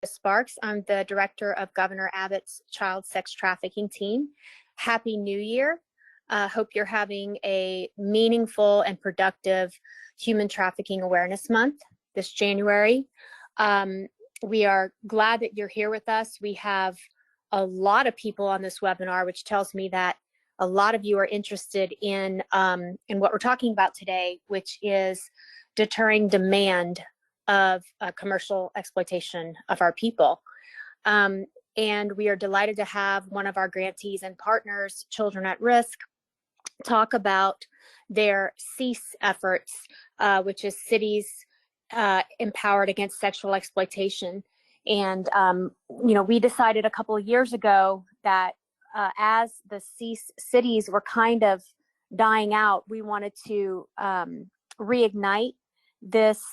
Sparks. I'm the director of Governor Abbott's Child Sex Trafficking Team. Happy New Year. Hope you're having a meaningful and productive Human Trafficking Awareness Month this January. We are glad that you're here with us. We have a lot of people on this webinar, which tells me that a lot of you are interested in what we're talking about today, which is deterring demand of commercial exploitation of our people. And we are delighted to have one of our grantees and partners, Children at Risk, talk about their CEASE efforts, which is Cities Empowered Against Sexual Exploitation. And, we decided a couple of years ago that as the CEASE cities were kind of dying out, we wanted to reignite this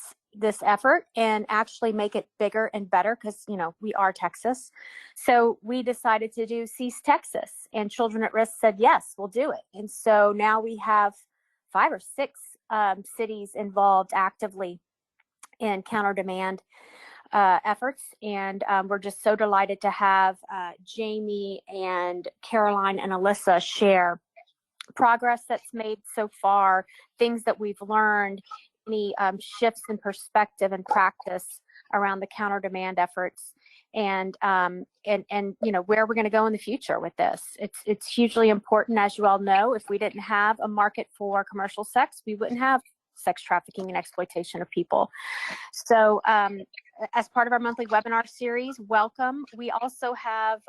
effort and actually make it bigger and better because, we are Texas. So we decided to do CEASE Texas, and Children at Risk said, yes, we'll do it. And so now we have 5 or 6 cities involved actively in counter demand efforts. And we're just so delighted to have Jamey and Caroline and Alyssa share progress that's made so far, things that we've learned, any shifts in perspective and practice around the counter demand efforts, and where we're going to go in the future with this. It's hugely important, as you all know. If we didn't have a market for commercial sex, we wouldn't have sex trafficking and exploitation of people. So as part of our monthly webinar series, welcome. We also have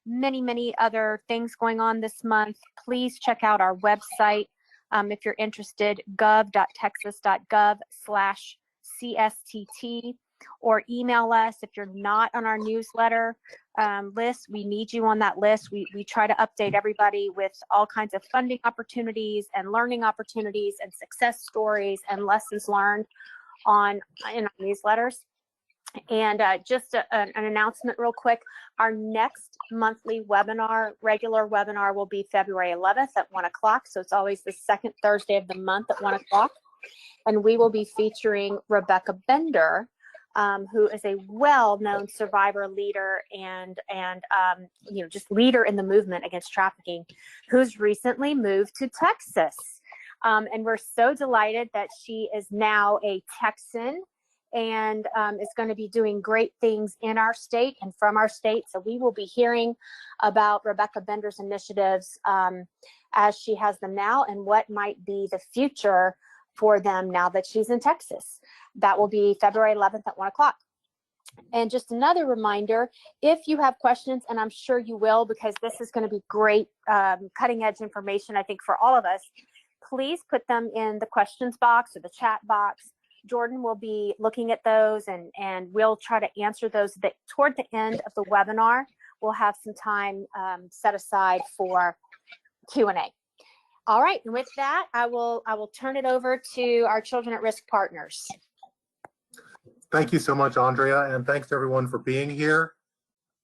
many other things going on this month. Please check out our website. If you're interested, gov.texas.gov/CSTT, or email us if you're not on our newsletter list. We need you on that list. We try to update everybody with all kinds of funding opportunities and learning opportunities and success stories and lessons learned in our newsletters. And just an announcement real quick, our next monthly webinar, regular webinar, will be February 11th at 1 o'clock. So it's always the second Thursday of the month at 1 o'clock. And we will be featuring Rebecca Bender, who is a well-known survivor, leader, and just leader in the movement against trafficking, who's recently moved to Texas. And we're so delighted that she is now a Texan and is going to be doing great things in our state and from our state. So we will be hearing about Rebecca Bender's initiatives as she has them now, and what might be the future for them now that she's in Texas. That will be February 11th at 1 o'clock. And just another reminder, if you have questions, and I'm sure you will, because this is going to be great cutting edge information, I think, for all of us, please put them in the questions box or the chat box. Jordan will be looking at those, and we'll try to answer those toward the end of the webinar. We'll have some time set aside for Q&A. All right, and with that, I will turn it over to our Children at Risk partners. Thank you so much, Andrea, and thanks to everyone for being here.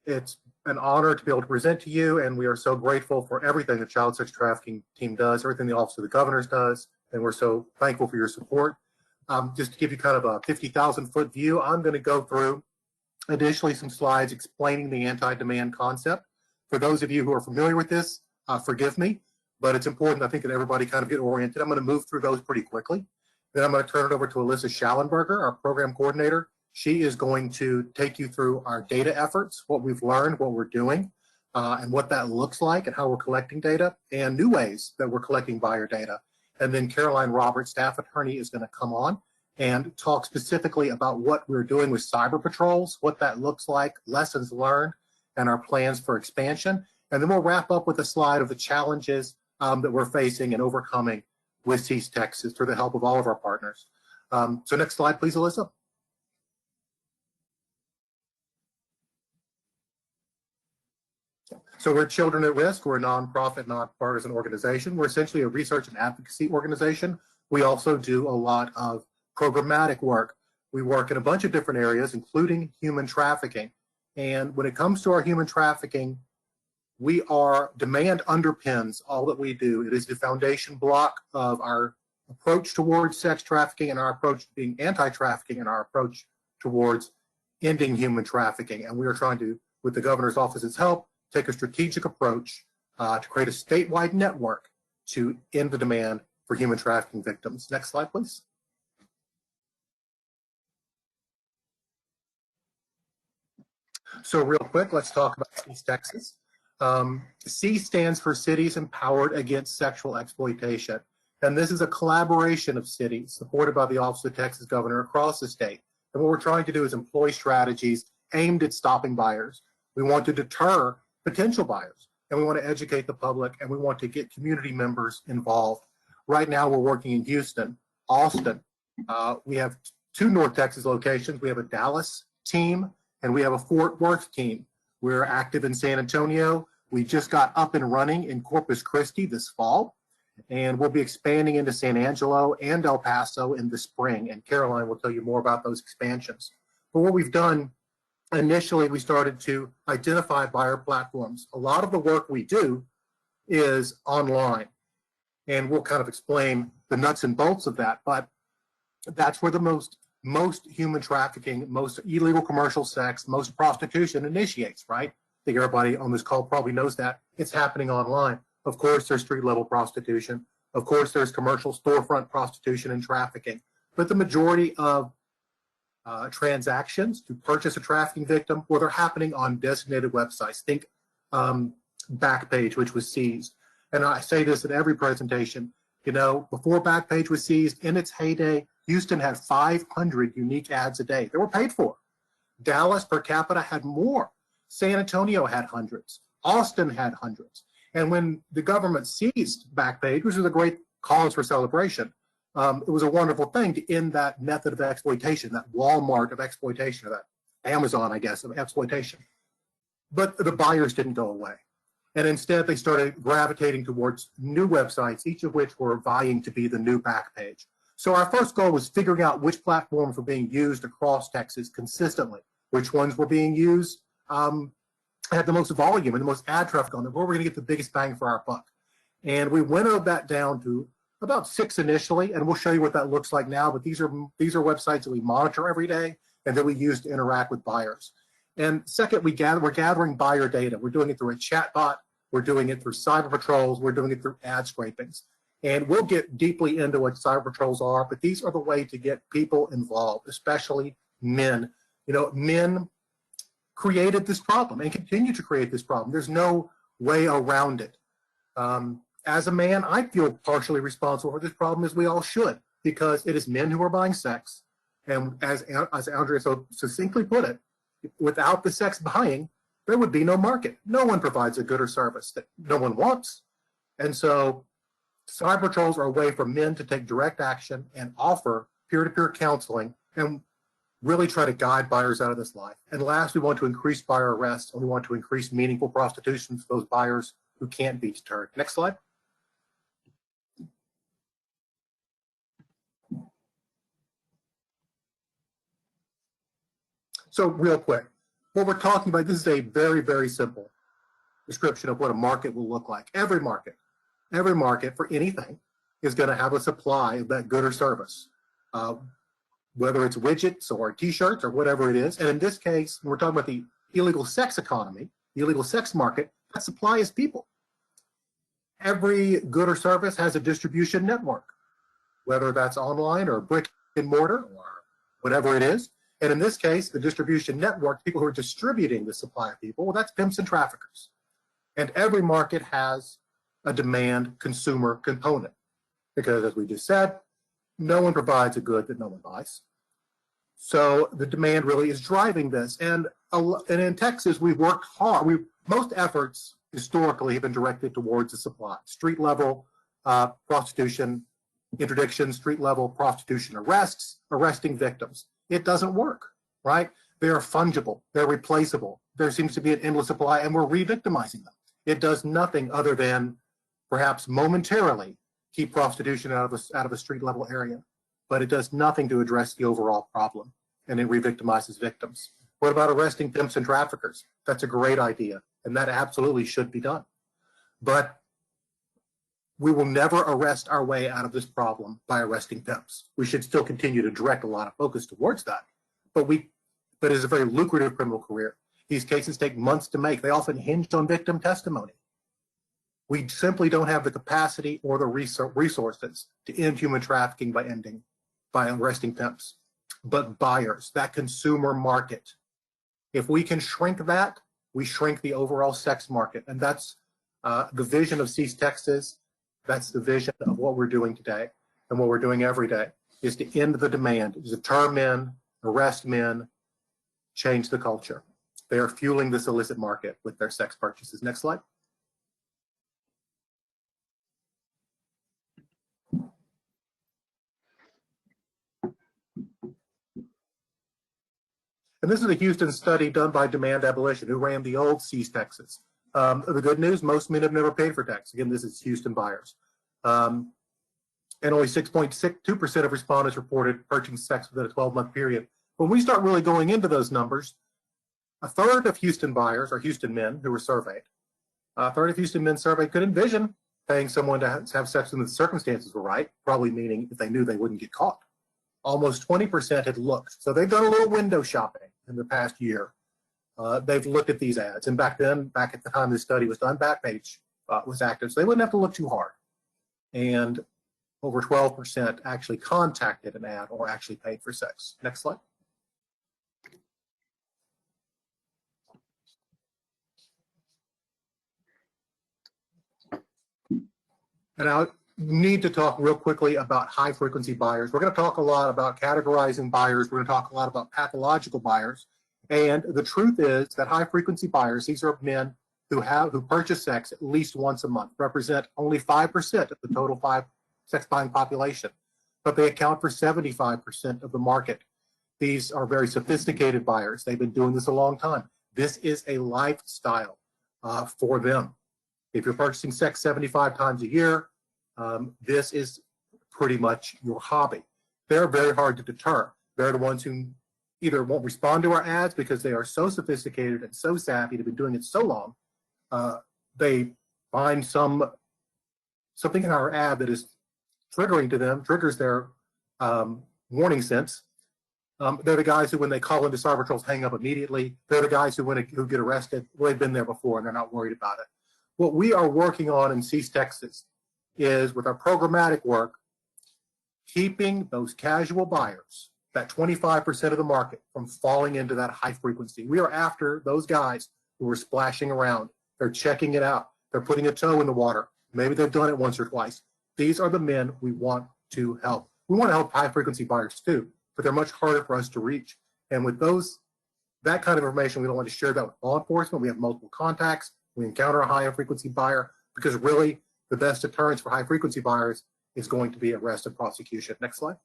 It's an honor to be able to present to you, and we are so grateful for everything the Child Sex Trafficking Team does, everything the Office of the Governors does, and we're so thankful for your support. Just to give you kind of a 50,000-foot view, I'm going to go through additionally some slides explaining the anti-demand concept. For those of you who are familiar with this, forgive me, but it's important, I think, that everybody kind of get oriented. I'm going to move through those pretty quickly. Then I'm going to turn it over to Alyssa Schallenberger, our program coordinator. She is going to take you through our data efforts, what we've learned, what we're doing, and what that looks like, and how we're collecting data, and new ways that we're collecting buyer data. And then Caroline Roberts, staff attorney, is going to come on and talk specifically about what we're doing with cyber patrols, what that looks like, lessons learned, and our plans for expansion. And then we'll wrap up with a slide of the challenges that we're facing and overcoming with CEASE Texas through the help of all of our partners. So next slide, please, Alyssa. So we're Children at Risk. We're a nonprofit, nonpartisan organization. We're essentially a research and advocacy organization. We also do a lot of programmatic work. We work in a bunch of different areas, including human trafficking. And when it comes to our human trafficking, demand underpins all that we do. It is the foundation block of our approach towards sex trafficking and our approach to being anti-trafficking and our approach towards ending human trafficking. And we are trying to, with the governor's office's help, take a strategic approach to create a statewide network to end the demand for human trafficking victims. Next slide, please. So real quick, let's talk about East Texas. C stands for Cities Empowered Against Sexual Exploitation. And this is a collaboration of cities supported by the Office of the Texas Governor across the state. And what we're trying to do is employ strategies aimed at stopping buyers. We want to deter potential buyers, and we want to educate the public, and we want to get community members involved. Right now, we're working in Houston, Austin. We have 2 North Texas locations. We have a Dallas team, and we have a Fort Worth team. We're active in San Antonio. We just got up and running in Corpus Christi this fall, and we'll be expanding into San Angelo and El Paso in the spring, and Caroline will tell you more about those expansions. But what we've done, initially we started to identify buyer platforms. A lot of the work we do is online, and we'll kind of explain the nuts and bolts of that, but that's where the most human trafficking, most illegal commercial sex, most prostitution initiates, right? I think everybody on this call probably knows that. It's happening online. Of course, there's street-level prostitution. Of course, there's commercial storefront prostitution and trafficking. But the majority of transactions to purchase a trafficking victim, well, they're happening on designated websites. Think Backpage, which was seized. And I say this in every presentation. You know, before Backpage was seized, in its heyday, Houston had 500 unique ads a day. They were paid for. Dallas per capita had more. San Antonio had hundreds. Austin had hundreds. And when the government seized Backpage, which was a great cause for celebration, it was a wonderful thing to end that method of exploitation, that Walmart of exploitation, or that Amazon, I guess, of exploitation. But the buyers didn't go away. And instead, they started gravitating towards new websites, each of which were vying to be the new Backpage. So our first goal was figuring out which platforms were being used across Texas consistently, which ones were being used, had the most volume and the most ad traffic on them, where we're going to get the biggest bang for our buck. And we winnowed that down to about 6 initially, and we'll show you what that looks like now. But these are websites that we monitor every day and that we use to interact with buyers. And second, we're gathering buyer data. We're doing it through a chatbot. We're doing it through cyber patrols. We're doing it through ad scrapings. And we'll get deeply into what cyber patrols are, but these are the way to get people involved, especially men. You know, men created this problem and continue to create this problem. There's no way around it. As a man, I feel partially responsible for this problem, as we all should, because it is men who are buying sex. And as Andrea so succinctly put it, without the sex buying, there would be no market. No one provides a good or service that no one wants. And so cyber patrols are a way for men to take direct action and offer peer-to-peer counseling and really try to guide buyers out of this life. And last, we want to increase buyer arrests, and we want to increase meaningful prostitution for those buyers who can't be deterred. Next slide. So real quick, what we're talking about, this is a very, very simple description of what a market will look like. Every market for anything is going to have a supply of that good or service, whether it's widgets or t-shirts or whatever it is. And in this case, when we're talking about the illegal sex economy, the illegal sex market, that supply is people. Every good or service has a distribution network, whether that's online or brick and mortar or whatever it is. And in this case, the distribution network, people who are distributing the supply of people, well, that's pimps and traffickers. And every market has a demand consumer component, because as we just said, no one provides a good that no one buys. So the demand really is driving this. And in Texas, we've worked hard. Most efforts historically have been directed towards the supply. Street level prostitution interdiction, street level prostitution arrests, arresting victims. It doesn't work, right? They are fungible, they're replaceable. There seems to be an endless supply, and we're re-victimizing them. It does nothing other than perhaps momentarily keep prostitution out of a street level area, but it does nothing to address the overall problem, and it re-victimizes victims. What about arresting pimps and traffickers? That's a great idea, and that absolutely should be done. But we will never arrest our way out of this problem by arresting pimps. We should still continue to direct a lot of focus towards that. But but it's a very lucrative criminal career. These cases take months to make. They often hinge on victim testimony. We simply don't have the capacity or the resources to end human trafficking by arresting pimps. But buyers, that consumer market, if we can shrink that, we shrink the overall sex market. And that's the vision of Cease Texas. That's the vision of what we're doing today and what we're doing every day, is to end the demand, deter men, arrest men, change the culture. They are fueling this illicit market with their sex purchases. Next slide. And this is a Houston study done by Demand Abolition, who ran the old Cease Texas. The good news, most men have never paid for tax. Again, this is Houston buyers. And only 6.2% of respondents reported purchasing sex within a 12-month period. When we start really going into those numbers, a third of Houston buyers, or Houston men who were surveyed, a third of Houston men surveyed could envision paying someone to have sex when the circumstances were right, probably meaning if they knew they wouldn't get caught. Almost 20% had looked. So they've done a little window shopping in the past year. They've looked at these ads. And back then, back at the time this study was done, Backpage was active. So they wouldn't have to look too hard. And over 12% actually contacted an ad or actually paid for sex. Next slide. And I need to talk real quickly about high frequency buyers. We're going to talk a lot about categorizing buyers. We're going to talk a lot about pathological buyers. And the truth is that high frequency buyers, these are men who purchase sex at least once a month, represent only 5% of the total sex buying population, but they account for 75% of the market. These are very sophisticated buyers. They've been doing this a long time. This is a lifestyle for them. If you're purchasing sex 75 times a year, this is pretty much your hobby. They're very hard to deter. They're the ones who either won't respond to our ads because they are so sophisticated and so savvy, they've been doing it so long, they find something in our ad that is triggering to them, triggers their warning sense. They're the guys who, when they call into cyber trolls, hang up immediately. They're the guys who get arrested. Well, they've been there before and they're not worried about it. What we are working on in Cease Texas is, with our programmatic work, keeping those casual buyers, that 25% of the market, from falling into that high frequency. We are after those guys who are splashing around. They're checking it out. They're putting a toe in the water. Maybe they've done it once or twice. These are the men we want to help. We want to help high frequency buyers too, but they're much harder for us to reach. And with that kind of information, we don't want to share that with law enforcement. We have multiple contacts. We encounter a high frequency buyer, because really the best deterrence for high frequency buyers is going to be arrest and prosecution. Next slide.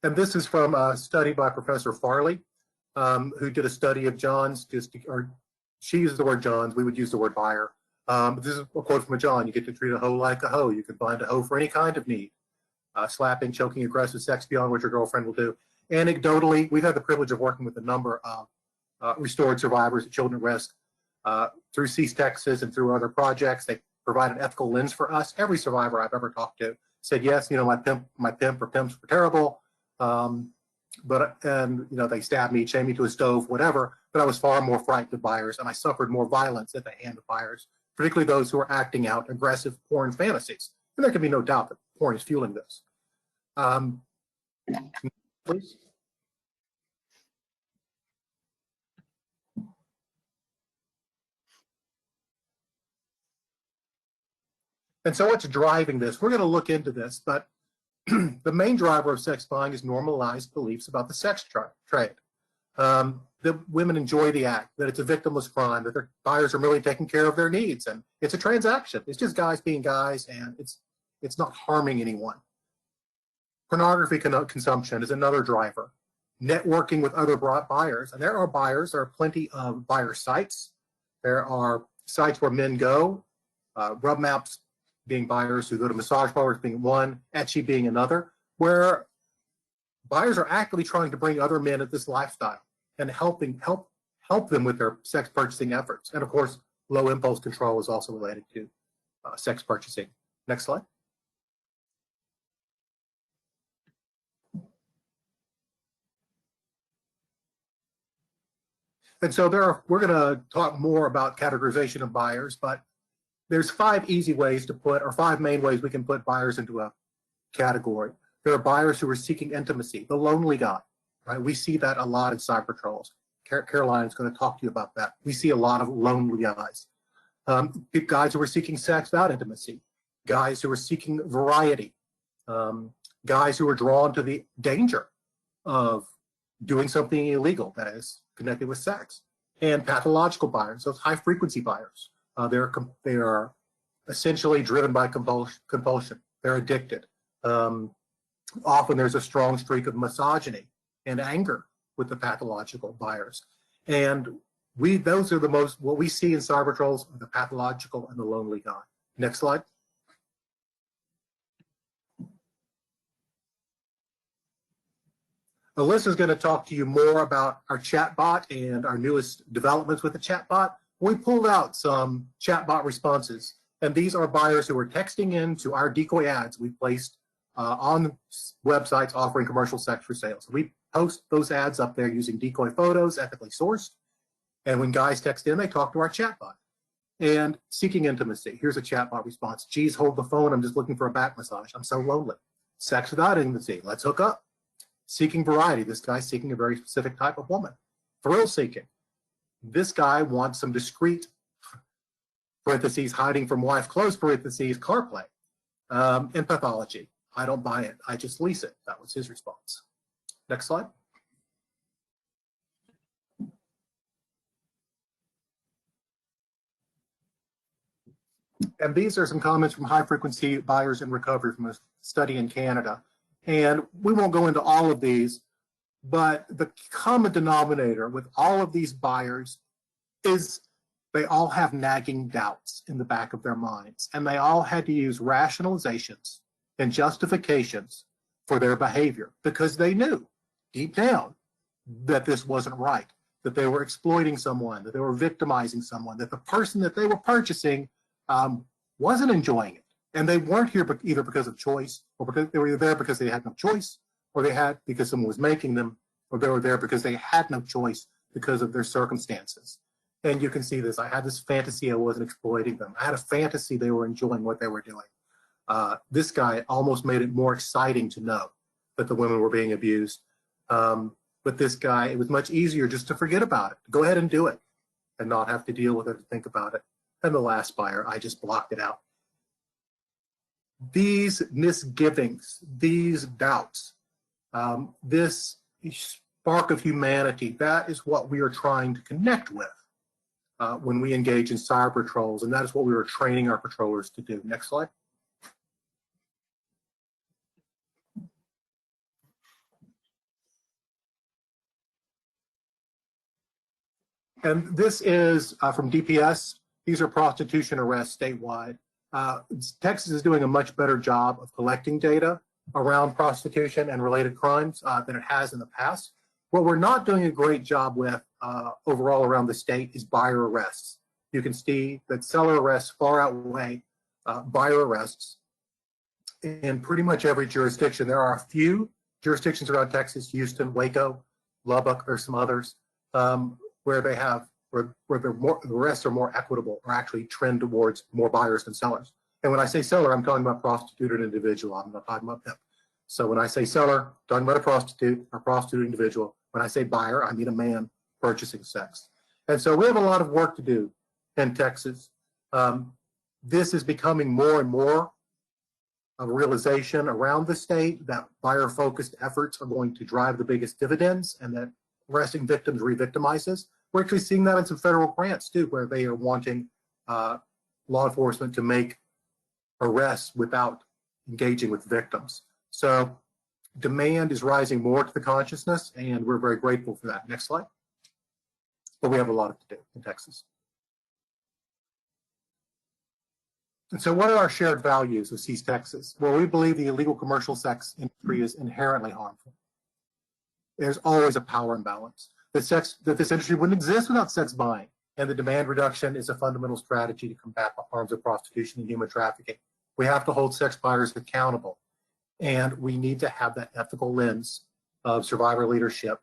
And this is from a study by Professor Farley, who did a study of Johns, or she used the word Johns, we would use the word buyer. This is a quote from a John: "You get to treat a hoe like a hoe. You can find a hoe for any kind of need. Slapping, choking, aggressive sex beyond what your girlfriend will do." Anecdotally, we've had the privilege of working with a number of restored survivors of children at risk through Cease Texas and through other projects. They provide an ethical lens for us. Every survivor I've ever talked to said, yes, my pimp or pimps were terrible, but they stabbed me, chained me to a stove, whatever. But I was far more frightened of buyers, and I suffered more violence at the hand of buyers, particularly those who are acting out aggressive porn fantasies. And there can be no doubt that porn is fueling this. Please. And so what's driving this? We're going to look into this, but the main driver of sex buying is normalized beliefs about the sex trade. That women enjoy the act, that it's a victimless crime, that their buyers are merely taking care of their needs, and it's a transaction. It's just guys being guys, and it's not harming anyone. Pornography consumption is another driver. Networking with other buyers, and there are plenty of buyer sites. There are sites where men go, Rub Maps being buyers who go to massage parlors being one, Etsy being another, where buyers are actively trying to bring other men at this lifestyle and help them with their sex purchasing efforts. And of course, low impulse control is also related to sex purchasing. Next slide. And so we're going to talk more about categorization of buyers, but there's 5 easy ways to put, or 5 main ways we can put buyers into a category. There are buyers who are seeking intimacy, the lonely guy, right? We see that a lot in cyber trolls. Caroline is going to talk to you about that. We see a lot of lonely guys. Guys who are seeking sex without intimacy, guys who are seeking variety, guys who are drawn to the danger of doing something illegal that is connected with sex, and pathological buyers, those high-frequency buyers. They are essentially driven by compulsion. They're addicted. Often there's a strong streak of misogyny and anger with the pathological buyers. And those are what we see in cyber trolls are the pathological and the lonely guy. Next slide. Alyssa's going to talk to you more about our chatbot and our newest developments with the chatbot. We pulled out some chatbot responses, and these are buyers who are texting in to our decoy ads we placed on websites offering commercial sex for sale. So we post those ads up there using decoy photos, ethically sourced, and when guys text in, they talk to our chatbot. And seeking intimacy, here's a chatbot response. Geez, hold the phone, I'm just looking for a back massage. I'm so lonely. Sex without intimacy, let's hook up. Seeking variety, this guy's seeking a very specific type of woman. Thrill seeking, this guy wants some discreet, parentheses, hiding from wife, close parentheses, car play. And pathology, I don't buy it, I just lease it. That was his response. Next slide. And these are some comments from high-frequency buyers in recovery from a study in Canada. And we won't go into all of these, but the common denominator with all of these buyers is they all have nagging doubts in the back of their minds, and they all had to use rationalizations and justifications for their behavior because they knew deep down that this wasn't right, that they were exploiting someone, that they were victimizing someone, that the person that they were purchasing wasn't enjoying it. And they weren't here either because of choice, or because they were there because they had no choice, or they had because someone was making them, or they were there because they had no choice because of their circumstances. And you can see this. I had this fantasy I wasn't exploiting them. I had a fantasy they were enjoying what they were doing. This guy almost made it more exciting to know that the women were being abused. But this guy, it was much easier just to forget about it. Go ahead and do it and not have to deal with it and think about it. And the last buyer, I just blocked it out. These misgivings, these doubts, this spark of humanity, that is what we are trying to connect with when we engage in cyber patrols, and that is what we were training our patrollers to do. Next slide. And this is from DPS. These are prostitution arrests statewide. Texas is doing a much better job of collecting data around prostitution and related crimes than it has in the past. What we're not doing a great job with overall around the state is buyer arrests. You can see that seller arrests far outweigh buyer arrests in pretty much every jurisdiction. There are a few jurisdictions around Texas, Houston, Waco, Lubbock, there's some others, where they have where the arrests are more equitable or actually trend towards more buyers than sellers. And when I say seller, I'm talking about prostituted individual. I'm not talking about pimp. So when I say seller, I'm talking about a prostitute or prostitute individual. When I say buyer, I mean a man purchasing sex. And so we have a lot of work to do in Texas. This is becoming more and more of a realization around the state that buyer-focused efforts are going to drive the biggest dividends, and that arresting victims re-victimizes. We're actually seeing that in some federal grants too, where they are wanting law enforcement to make arrests without engaging with victims. So demand is rising more to the consciousness, and we're very grateful for that. Next slide. But we have a lot to do in Texas. And so what are our shared values of Seize Texas? Well, we believe the illegal commercial sex industry is inherently harmful. There's always a power imbalance. That this industry wouldn't exist without sex buying. and the demand reduction is a fundamental strategy to combat the harms of prostitution and human trafficking. We have to hold sex buyers accountable, and we need to have that ethical lens of survivor leadership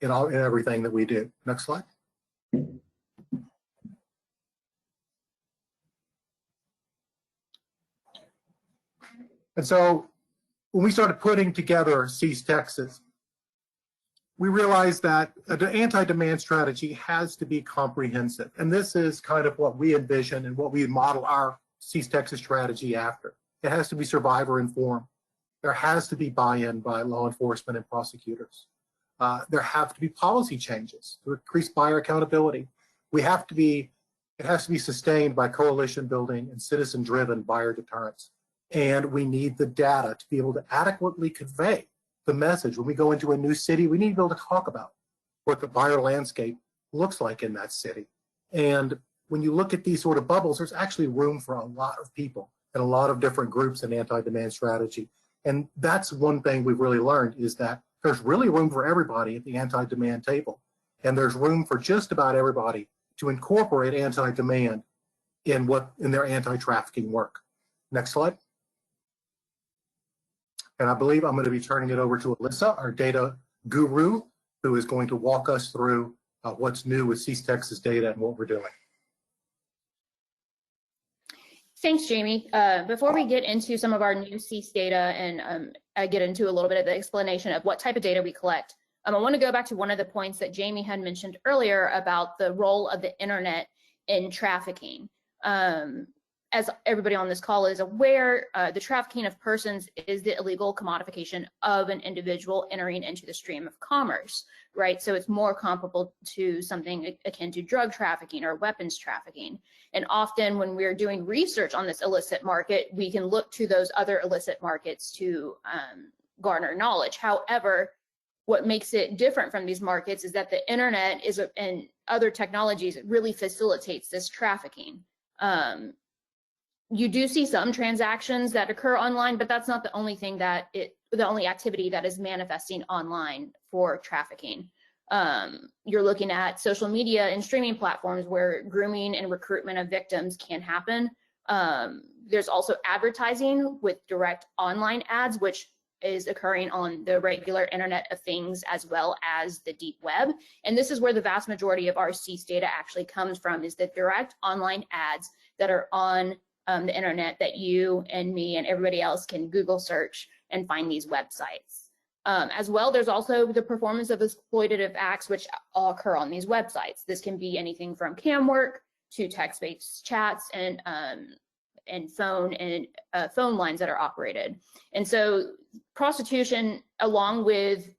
in everything that we do. Next slide. And so when we started putting together Cease Texas, we realized that an anti-demand strategy has to be comprehensive. And this is kind of what we envision and what we model our Cease Texas strategy after. It has to be survivor informed. There has to be buy-in by law enforcement and prosecutors. There have to be policy changes to increase buyer accountability. It has to be sustained by coalition building and citizen-driven buyer deterrence. And we need the data to be able to adequately convey the message. When we go into a new city, we need to be able to talk about what the buyer landscape looks like in that city. And when you look at these sort of bubbles, there's actually room for a lot of people and a lot of different groups in anti-demand strategy. And that's one thing we've really learned, is that there's really room for everybody at the anti-demand table. And there's room for just about everybody to incorporate anti-demand in their anti-trafficking work. Next slide. And I believe I'm going to be turning it over to Alyssa, our data guru, who is going to walk us through what's new with Cease Texas data and what we're doing. Thanks, Jamie. Before we get into some of our new Cease data and I get into a little bit of the explanation of what type of data we collect, I want to go back to one of the points that Jamie had mentioned earlier about the role of the internet in trafficking. As everybody on this call is aware, the trafficking of persons is the illegal commodification of an individual entering into the stream of commerce, right? So it's more comparable to something akin to drug trafficking or weapons trafficking. And often when we're doing research on this illicit market, we can look to those other illicit markets to garner knowledge. However, what makes it different from these markets is that the internet and other technologies really facilitates this trafficking. You do see some transactions that occur online, but that's not the only thing the only activity that is manifesting online for trafficking. You're looking at social media and streaming platforms where grooming and recruitment of victims can happen. There's also advertising with direct online ads, which is occurring on the regular Internet of Things as well as the deep web. And this is where the vast majority of our Cease data actually comes from, is the direct online ads that are on the internet that you and me and everybody else can Google search and find these websites. As well, there's also the performance of exploitative acts which all occur on these websites. This can be anything from cam work to text-based chats and phone lines that are operated. And so prostitution, along with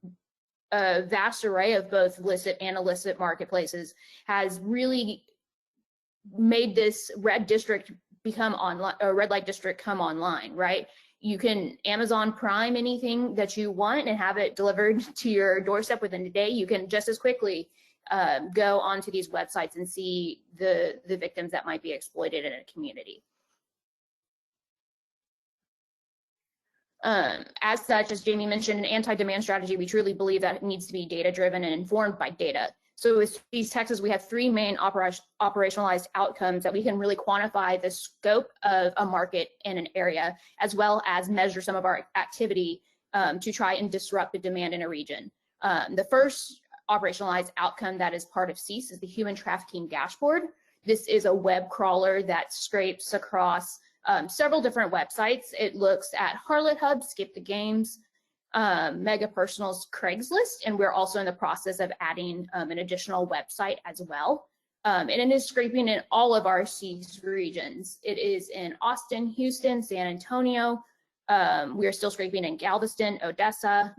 a vast array of both licit and illicit marketplaces, has really made this red district become online, or red light district come online, right? You can Amazon Prime anything that you want and have it delivered to your doorstep within a day. You can just as quickly go onto these websites and see the victims that might be exploited in a community. As such, as Jamie mentioned, an anti-demand strategy, we truly believe that it needs to be data-driven and informed by data. So with Cease Texas, we have three main operationalized outcomes that we can really quantify the scope of a market in an area, as well as measure some of our activity to try and disrupt the demand in a region. The first operationalized outcome that is part of Cease is the human trafficking dashboard. This is a web crawler that scrapes across several different websites. It looks at Harlot Hub, Skip the Games, Mega Personal's Craigslist, and we're also in the process of adding an additional website as well. And it is scraping in all of our Cease regions. It is in Austin, Houston, San Antonio. We are still scraping in Galveston, Odessa,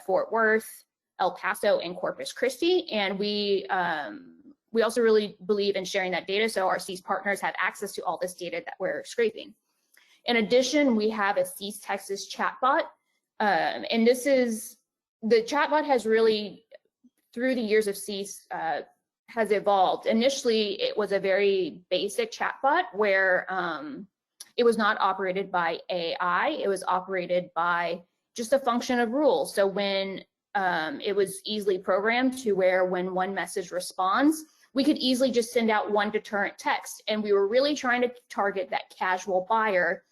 Fort Worth, El Paso, and Corpus Christi. And we also really believe in sharing that data, so our Cease partners have access to all this data that we're scraping. In addition, we have a Cease Texas chatbot. And this is, the chatbot has really, through the years of Cease, has evolved. Initially, it was a very basic chatbot where it was not operated by AI, it was operated by just a function of rules. So when it was easily programmed to where when one message responds, we could easily just send out one deterrent text. And we were really trying to target that casual buyer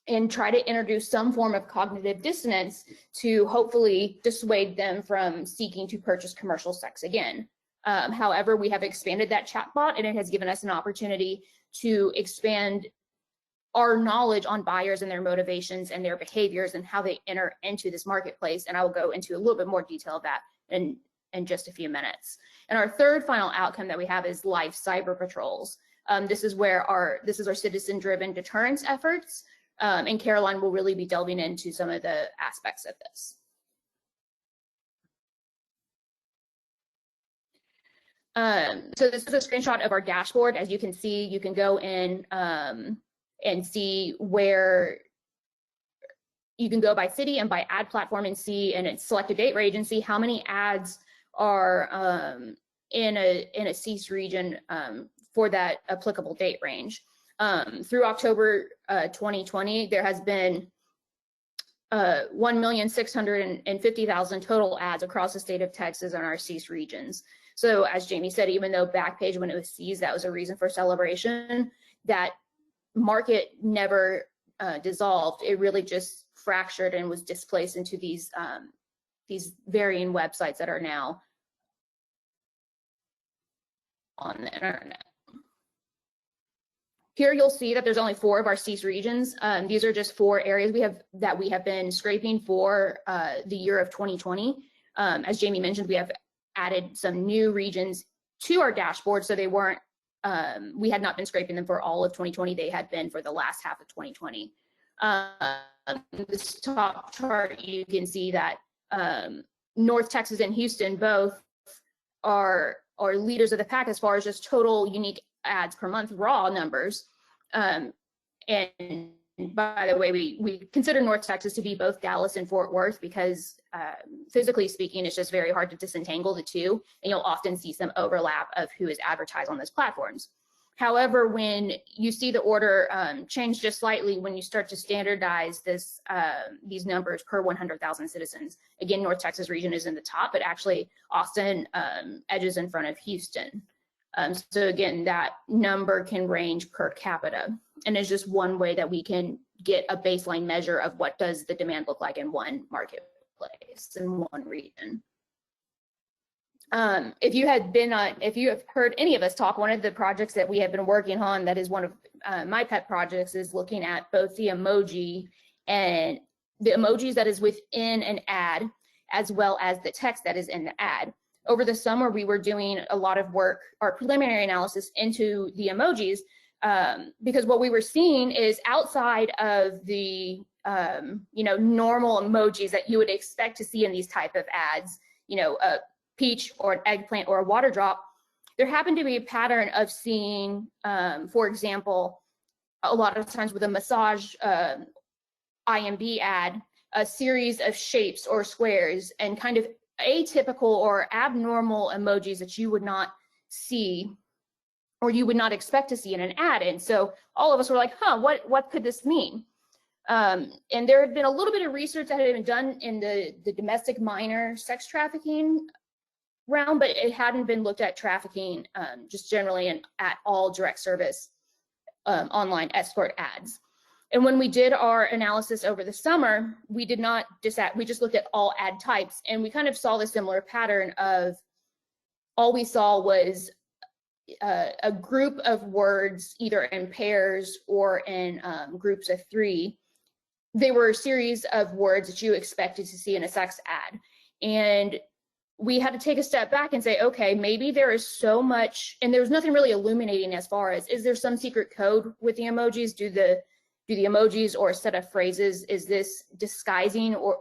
and try to introduce some form of cognitive dissonance to hopefully dissuade them from seeking to purchase commercial sex again. However, we have expanded that chatbot, and it has given us an opportunity to expand our knowledge on buyers and their motivations and their behaviors and how they enter into this marketplace. And I will go into a little bit more detail of that in just a few minutes. And our third final outcome that we have is live cyber patrols. This is our citizen-driven deterrence efforts. And Caroline will really be delving into some of the aspects of this. So this is a screenshot of our dashboard. As you can see, you can go in and see where you can go by city and by ad platform and see, and select a date range and see how many ads are in a cease region for that applicable date range. Through October 2020, there has been 1,650,000 total ads across the state of Texas in our cease regions. So as Jamey said, even though Backpage, when it was seized, that was a reason for celebration, that market never dissolved. It really just fractured and was displaced into these varying websites that are now on the internet. Here you'll see that there's only 4 of our cease regions. These are just 4 areas that we have been scraping for the year of 2020. As Jamey mentioned, we have added some new regions to our dashboard, so they weren't, we had not been scraping them for all of 2020. They had been for the last half of 2020. This top chart, you can see that North Texas and Houston both are leaders of the pack as far as just total unique ads per month raw numbers. And by the way, we consider North Texas to be both Dallas and Fort Worth because physically speaking, it's just very hard to disentangle the two, and you'll often see some overlap of who is advertised on those platforms. However, when you see the order change just slightly when you start to standardize these numbers per 100,000 citizens, again, North Texas region is in the top, but actually Austin edges in front of Houston. So again, that number can range per capita, and it's just one way that we can get a baseline measure of what does the demand look like in one marketplace, in one region. If you have heard any of us talk, one of the projects that we have been working on that is one of my pet projects is looking at both the emoji and the emojis that is within an ad, as well as the text that is in the ad. Over the summer, we were doing a lot of work, our preliminary analysis into the emojis, because what we were seeing is outside of the normal emojis that you would expect to see in these type of ads, a peach or an eggplant or a water drop, there happened to be a pattern of seeing, for example, a lot of times with a massage IMB ad, a series of shapes or squares and kind of atypical or abnormal emojis that you would not see or you would not expect to see in an ad. And so all of us were like, what could this mean? And there had been a little bit of research that had been done in the domestic minor sex trafficking realm, but it hadn't been looked at trafficking just generally and at all direct service online escort ads. And when we did our analysis over the summer, we did not we just looked at all ad types, and we kind of saw the similar pattern of all we saw was a group of words either in pairs or in groups of 3. They were a series of words that you expected to see in a sex ad. And we had to take a step back and say, okay, maybe there is so much, and there's nothing really illuminating as far as, is there some secret code with the emojis? Do the emojis or a set of phrases, is this disguising or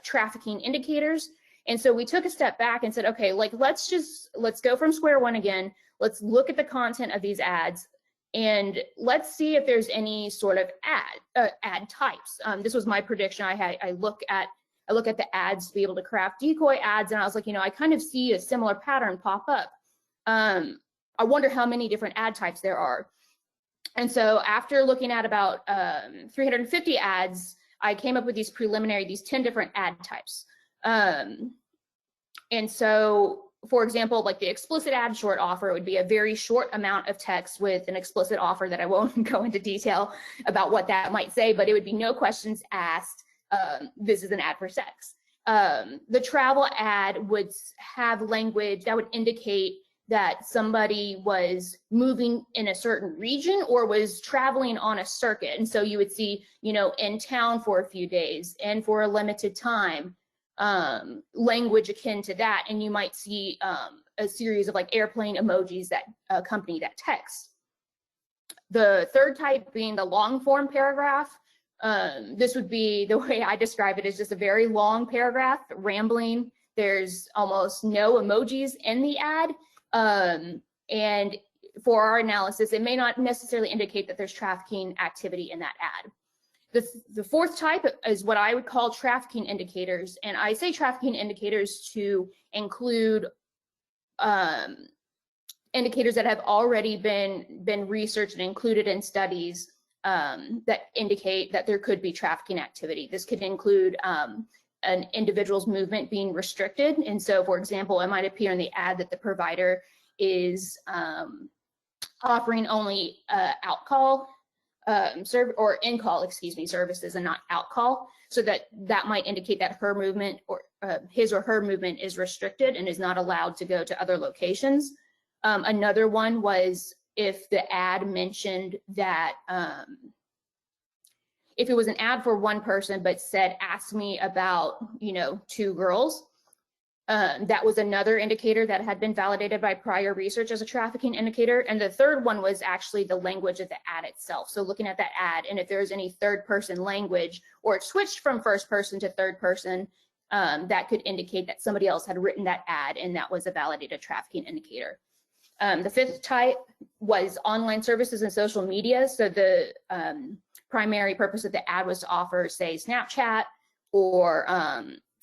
trafficking indicators? And so we took a step back and said, okay, let's go from square one again. Let's look at the content of these ads and let's see if there's any sort of ad types. This was my prediction. I look at the ads to be able to craft decoy ads, and I was like, I kind of see a similar pattern pop up. I wonder how many different ad types there are. And so after looking at about 350 ads, I came up with these 10 different ad types. And so for example, like the explicit ad short offer would be a very short amount of text with an explicit offer that I won't go into detail about what that might say, but it would be no questions asked. This is an ad for sex. The travel ad would have language that would indicate that somebody was moving in a certain region or was traveling on a circuit. And so you would see, you know, in town for a few days and for a limited time, language akin to that. And you might see a series of like airplane emojis that accompany that text. The third type being the long form paragraph. This would be, the way I describe it, is just a very long paragraph, rambling. There's almost no emojis in the ad. And for our analysis, it may not necessarily indicate that there's trafficking activity in that ad. The fourth type is what I would call trafficking indicators. And I say trafficking indicators to include indicators that have already been researched and included in studies that indicate that there could be trafficking activity. This could include an individual's movement being restricted. And so, for example, it might appear in the ad that the provider is offering only out-call or in-call, services and not out-call. So that might indicate that her movement or his or her movement is restricted and is not allowed to go to other locations. Another one was if the ad mentioned that if it was an ad for one person but said, ask me about, you know, two girls, that was another indicator that had been validated by prior research as a trafficking indicator. And the third one was actually the language of the ad itself. So looking at that ad, and if there's any third person language or it switched from first person to third person, that could indicate that somebody else had written that ad and that was a validated trafficking indicator. The fifth type was online services and social media. So the primary purpose of the ad was to offer, say, Snapchat or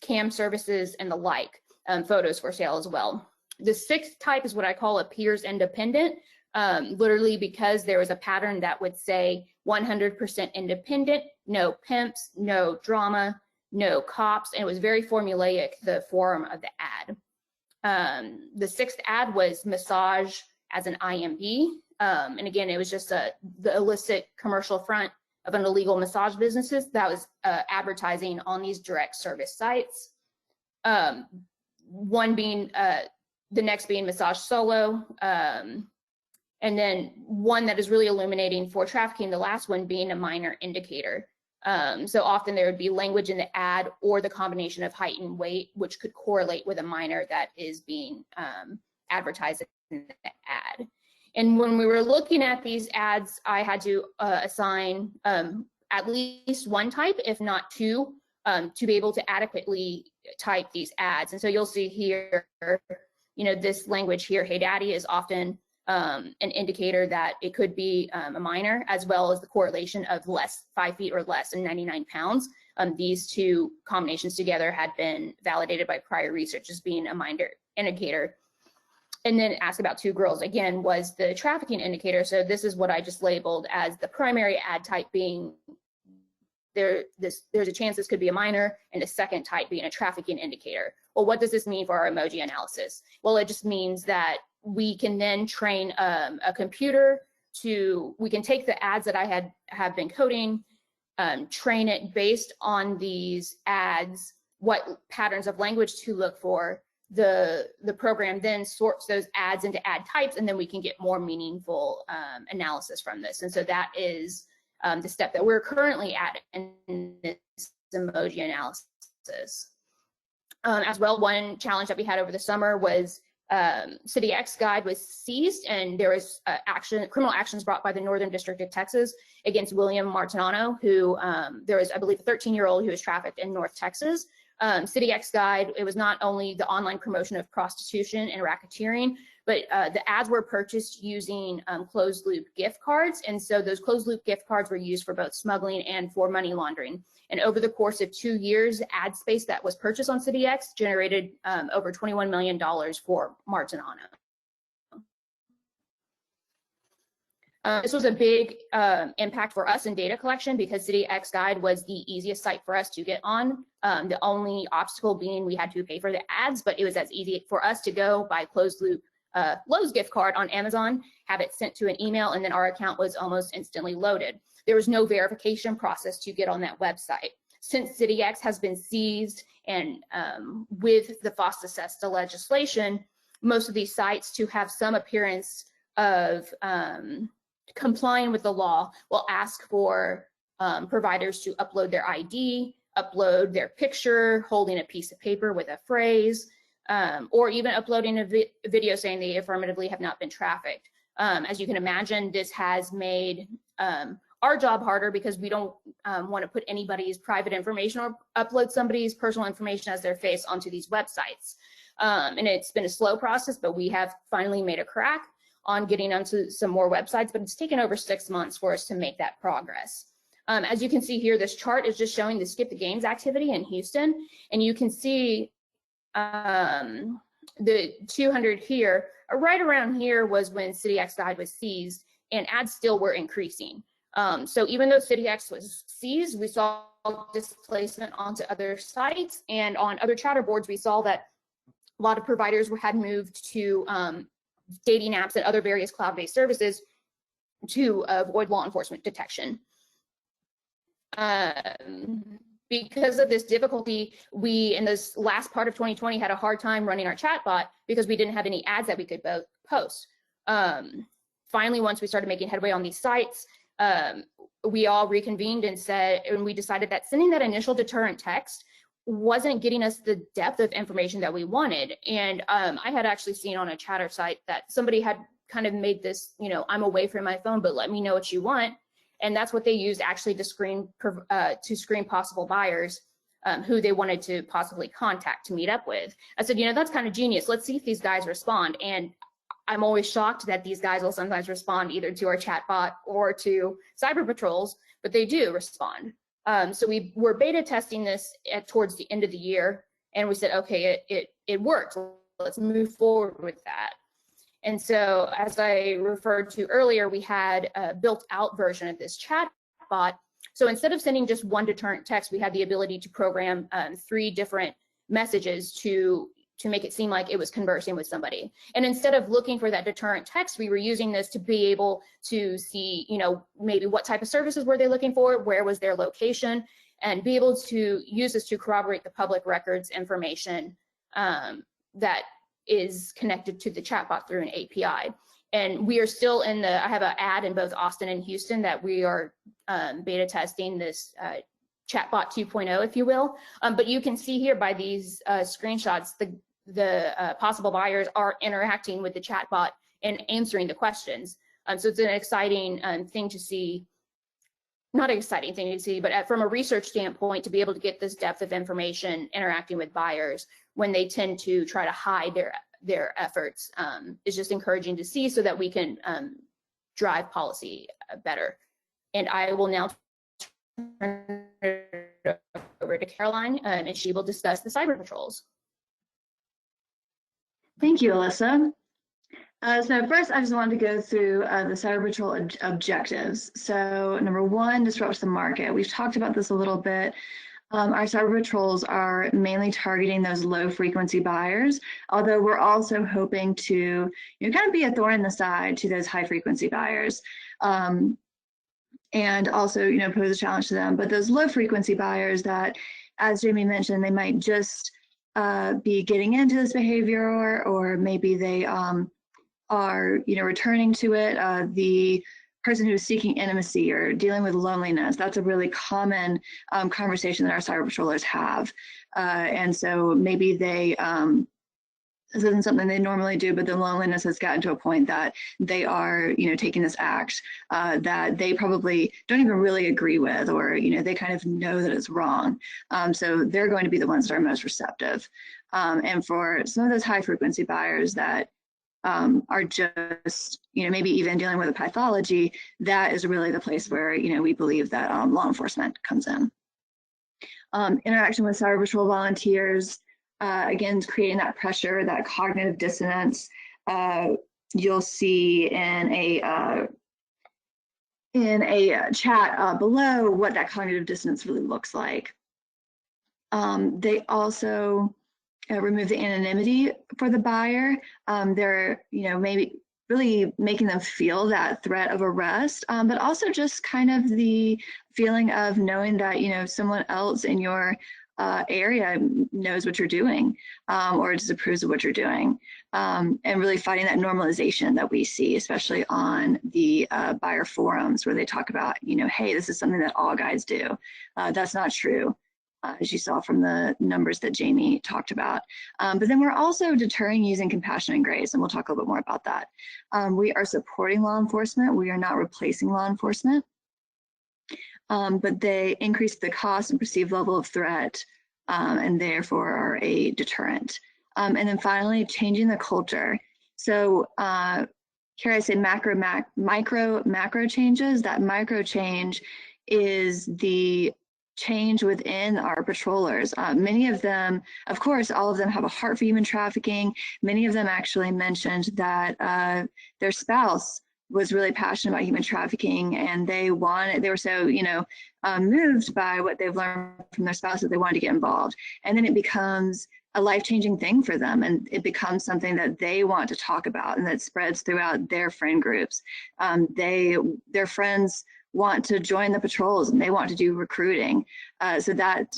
cam services and the like, photos for sale as well. The sixth type is what I call appears independent, literally because there was a pattern that would say 100% independent, no pimps, no drama, no cops, and it was very formulaic, the form of the ad. The sixth ad was massage as an IMB. And again, it was just the illicit commercial front of an illegal massage businesses that was advertising on these direct service sites. One being, the next being massage solo. And then one that is really illuminating for trafficking, the last one being a minor indicator. So often there would be language in the ad or the combination of height and weight, which could correlate with a minor that is being advertised in the ad. And when we were looking at these ads, I had to assign at least one type, if not two, to be able to adequately type these ads. And so you'll see here, you know, this language here, hey daddy, is often an indicator that it could be a minor, as well as the correlation of 5 feet or less and 99 pounds. These two combinations together had been validated by prior research as being a minor indicator. And then asked about two girls, again, was the trafficking indicator. So this is what I just labeled as the primary ad type being there's a chance this could be a minor, and the second type being a trafficking indicator. Well, what does this mean for our emoji analysis? Well, it just means that we can then train a computer we can take the ads that I have been coding, train it based on these ads, what patterns of language to look for. The program then sorts those ads into ad types, and then we can get more meaningful analysis from this. And so that is the step that we're currently at in this emoji analysis. As well, one challenge that we had over the summer was City X Guide was seized, and there was criminal actions brought by the Northern District of Texas against William Martinano, who there was, I believe, a 13-year-old who was trafficked in North Texas. City X Guide, it was not only the online promotion of prostitution and racketeering, but the ads were purchased using closed loop gift cards. And so those closed loop gift cards were used for both smuggling and for money laundering. And over the course of 2 years, ad space that was purchased on City X generated over $21 million for Martinano. This was a big impact for us in data collection because City X Guide was the easiest site for us to get on. The only obstacle being we had to pay for the ads, but it was as easy for us to go buy closed loop Lowe's gift card on Amazon, have it sent to an email, and then our account was almost instantly loaded. There was no verification process to get on that website. Since City X has been seized and with the FOSTA-SESTA legislation, most of these sites to have some appearance of complying with the law will ask for providers to upload their ID, upload their picture, holding a piece of paper with a phrase, or even uploading a video saying they affirmatively have not been trafficked. As you can imagine, this has made our job harder because we don't want to put anybody's private information or upload somebody's personal information as their face onto these websites. And it's been a slow process, but we have finally made a crack on getting onto some more websites, but it's taken over 6 months for us to make that progress. As you can see here, this chart is just showing the Skip the Games activity in Houston, and you can see the 200 here, right around here was when City X Guide was seized, and ads still were increasing. So even though City X was seized, we saw displacement onto other sites, and on other chatter boards, we saw that a lot of providers had moved to dating apps and other various cloud-based services to avoid law enforcement detection. Because of this difficulty, we, in this last part of 2020, had a hard time running our chatbot because we didn't have any ads that we could post. Finally, once we started making headway on these sites, we all reconvened and we decided that sending that initial deterrent text wasn't getting us the depth of information that we wanted. And I had actually seen on a chatter site that somebody had kind of made this, you know, I'm away from my phone, but let me know what you want. And that's what they used actually to screen possible buyers who they wanted to possibly contact to meet up with. I said, you know, that's kind of genius. Let's see if these guys respond. And I'm always shocked that these guys will sometimes respond either to our chatbot or to cyber patrols, but they do respond. So we were beta testing this towards the end of the year, and we said, okay, it worked. Let's move forward with that. And so, as I referred to earlier, we had a built-out version of this chatbot. So instead of sending just one deterrent text, we had the ability to program 3 different messages to make it seem like it was conversing with somebody. And instead of looking for that deterrent text, we were using this to be able to see, you know, maybe what type of services were they looking for, where was their location, and be able to use this to corroborate the public records information that is connected to the chatbot through an API. And we are still in the, I have an ad in both Austin and Houston that we are beta testing this chatbot 2.0, if you will. But you can see here by these screenshots, the possible buyers are interacting with the chatbot and answering the questions. So it's an exciting thing to see, not an exciting thing to see, but from a research standpoint, to be able to get this depth of information interacting with buyers when they tend to try to hide their efforts is just encouraging to see so that we can drive policy better. And I will now turn it over to Caroline, and she will discuss the cyber patrols. Thank you, Alyssa. So first, I just wanted to go through the cyber patrol objectives. So number 1, disrupt the market. We've talked about this a little bit. Our cyber patrols are mainly targeting those low frequency buyers, although we're also hoping to, you know, kind of be a thorn in the side to those high frequency buyers. And also, you know, pose a challenge to them. But those low frequency buyers that, as Jamey mentioned, they might just be getting into this behavior, or maybe they are, you know, returning to it. The person who's seeking intimacy or dealing with loneliness, that's a really common conversation that our cyber patrollers have. And so maybe they, this isn't something they normally do, but the loneliness has gotten to a point that they are, you know, taking this act that they probably don't even really agree with, or, you know, they kind of know that it's wrong. So they're going to be the ones that are most receptive. And for some of those high frequency buyers that are just, you know, maybe even dealing with a pathology, that is really the place where, you know, we believe that law enforcement comes in. Interaction with cyber patrol volunteers, again, creating that pressure, that cognitive dissonance. You'll see in in a chat below what that cognitive dissonance really looks like. They also remove the anonymity for the buyer. They're, maybe really making them feel that threat of arrest, but also just kind of the feeling of knowing that, someone else in your area knows what you're doing or disapproves of what you're doing, and really fighting that normalization that we see, especially on the buyer forums where they talk about, hey, this is something that all guys do. That's not true. As you saw from the numbers that Jamey talked about. But then we're also deterring using compassion and grace, and we'll talk a little bit more about that. We are supporting law enforcement. We are not replacing law enforcement, but they increase the cost and perceived level of threat, and therefore are a deterrent. And then finally, changing the culture. So here I say micro changes. That micro change is the change within our patrollers. Many of them, of course, all of them have a heart for human trafficking. Many of them actually mentioned that their spouse was really passionate about human trafficking, and they were so, moved by what they've learned from their spouse that they wanted to get involved. And then it becomes a life-changing thing for them, and it becomes something that they want to talk about, and that spreads throughout their friend groups. Their friends want to join the patrols, and they want to do recruiting. So that,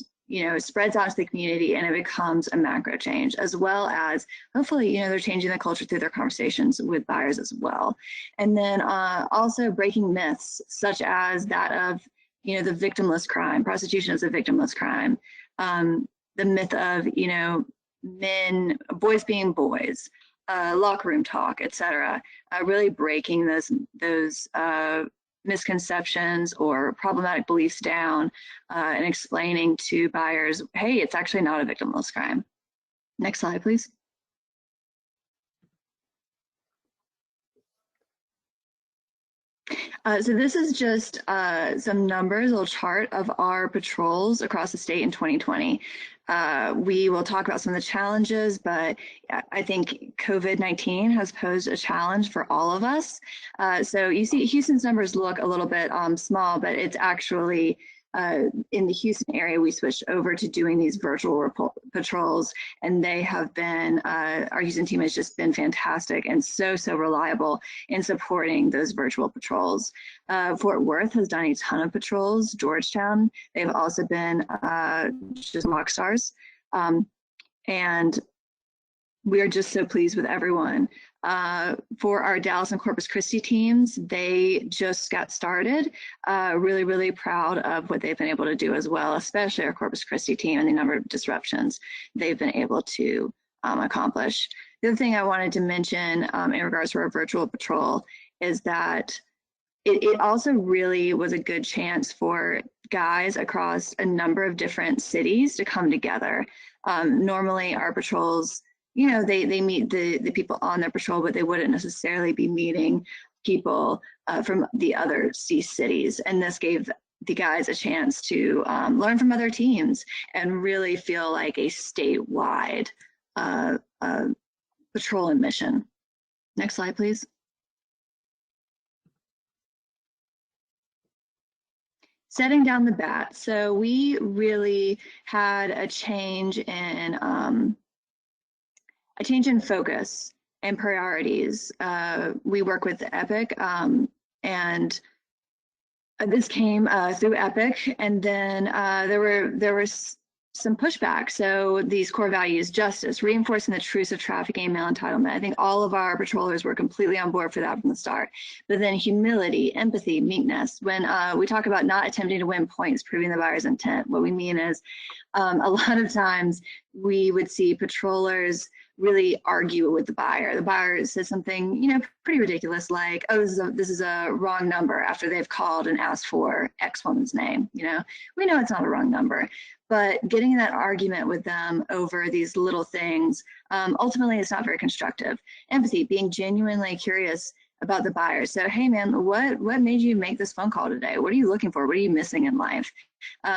spreads out to the community, and it becomes a macro change, as well as hopefully, they're changing the culture through their conversations with buyers as well. And then also breaking myths such as that of, the victimless crime, prostitution is a victimless crime. The myth of, boys being boys, locker room talk, etc. Really breaking those misconceptions or problematic beliefs down, and explaining to buyers, hey, it's actually not a victimless crime. Next slide, please. So this is just some numbers, a little chart of our patrols across the state in 2020. We will talk about some of the challenges, but I think COVID-19 has posed a challenge for all of us. So you see Houston's numbers look a little bit small, but it's actually in the Houston area, we switched over to doing these virtual patrols, and they have been, our Houston team has just been fantastic and so reliable in supporting those virtual patrols. Fort Worth has done a ton of patrols. Georgetown, they've also been just rock stars. And we are just so pleased with everyone. For our Dallas and Corpus Christi teams, they just got started. Really proud of what they've been able to do as well, especially our Corpus Christi team and the number of disruptions they've been able to accomplish. The other thing I wanted to mention in regards to our virtual patrol is that it also really was a good chance for guys across a number of different cities to come together. Normally our patrols, they meet the people on their patrol, but they wouldn't necessarily be meeting people from the other cities. And this gave the guys a chance to learn from other teams and really feel like a statewide patrol and mission. Next slide, please. Setting down the bat. So we really had a change in focus and priorities. We work with Epic, and this came through Epic, and then there was some pushback. So these core values: justice, reinforcing the truths of trafficking and male entitlement. I think all of our patrollers were completely on board for that from the start. But then humility, empathy, meekness. When we talk about not attempting to win points, proving the buyer's intent, what we mean is a lot of times we would see patrollers really argue with the buyer. The buyer says something, pretty ridiculous, like, "Oh, this is a wrong number," after they've called and asked for X woman's name. We know it's not a wrong number, but getting in that argument with them over these little things, ultimately it's not very constructive. Empathy, being genuinely curious about the buyer. So, hey man, what made you make this phone call today? What are you looking for? What are you missing in life?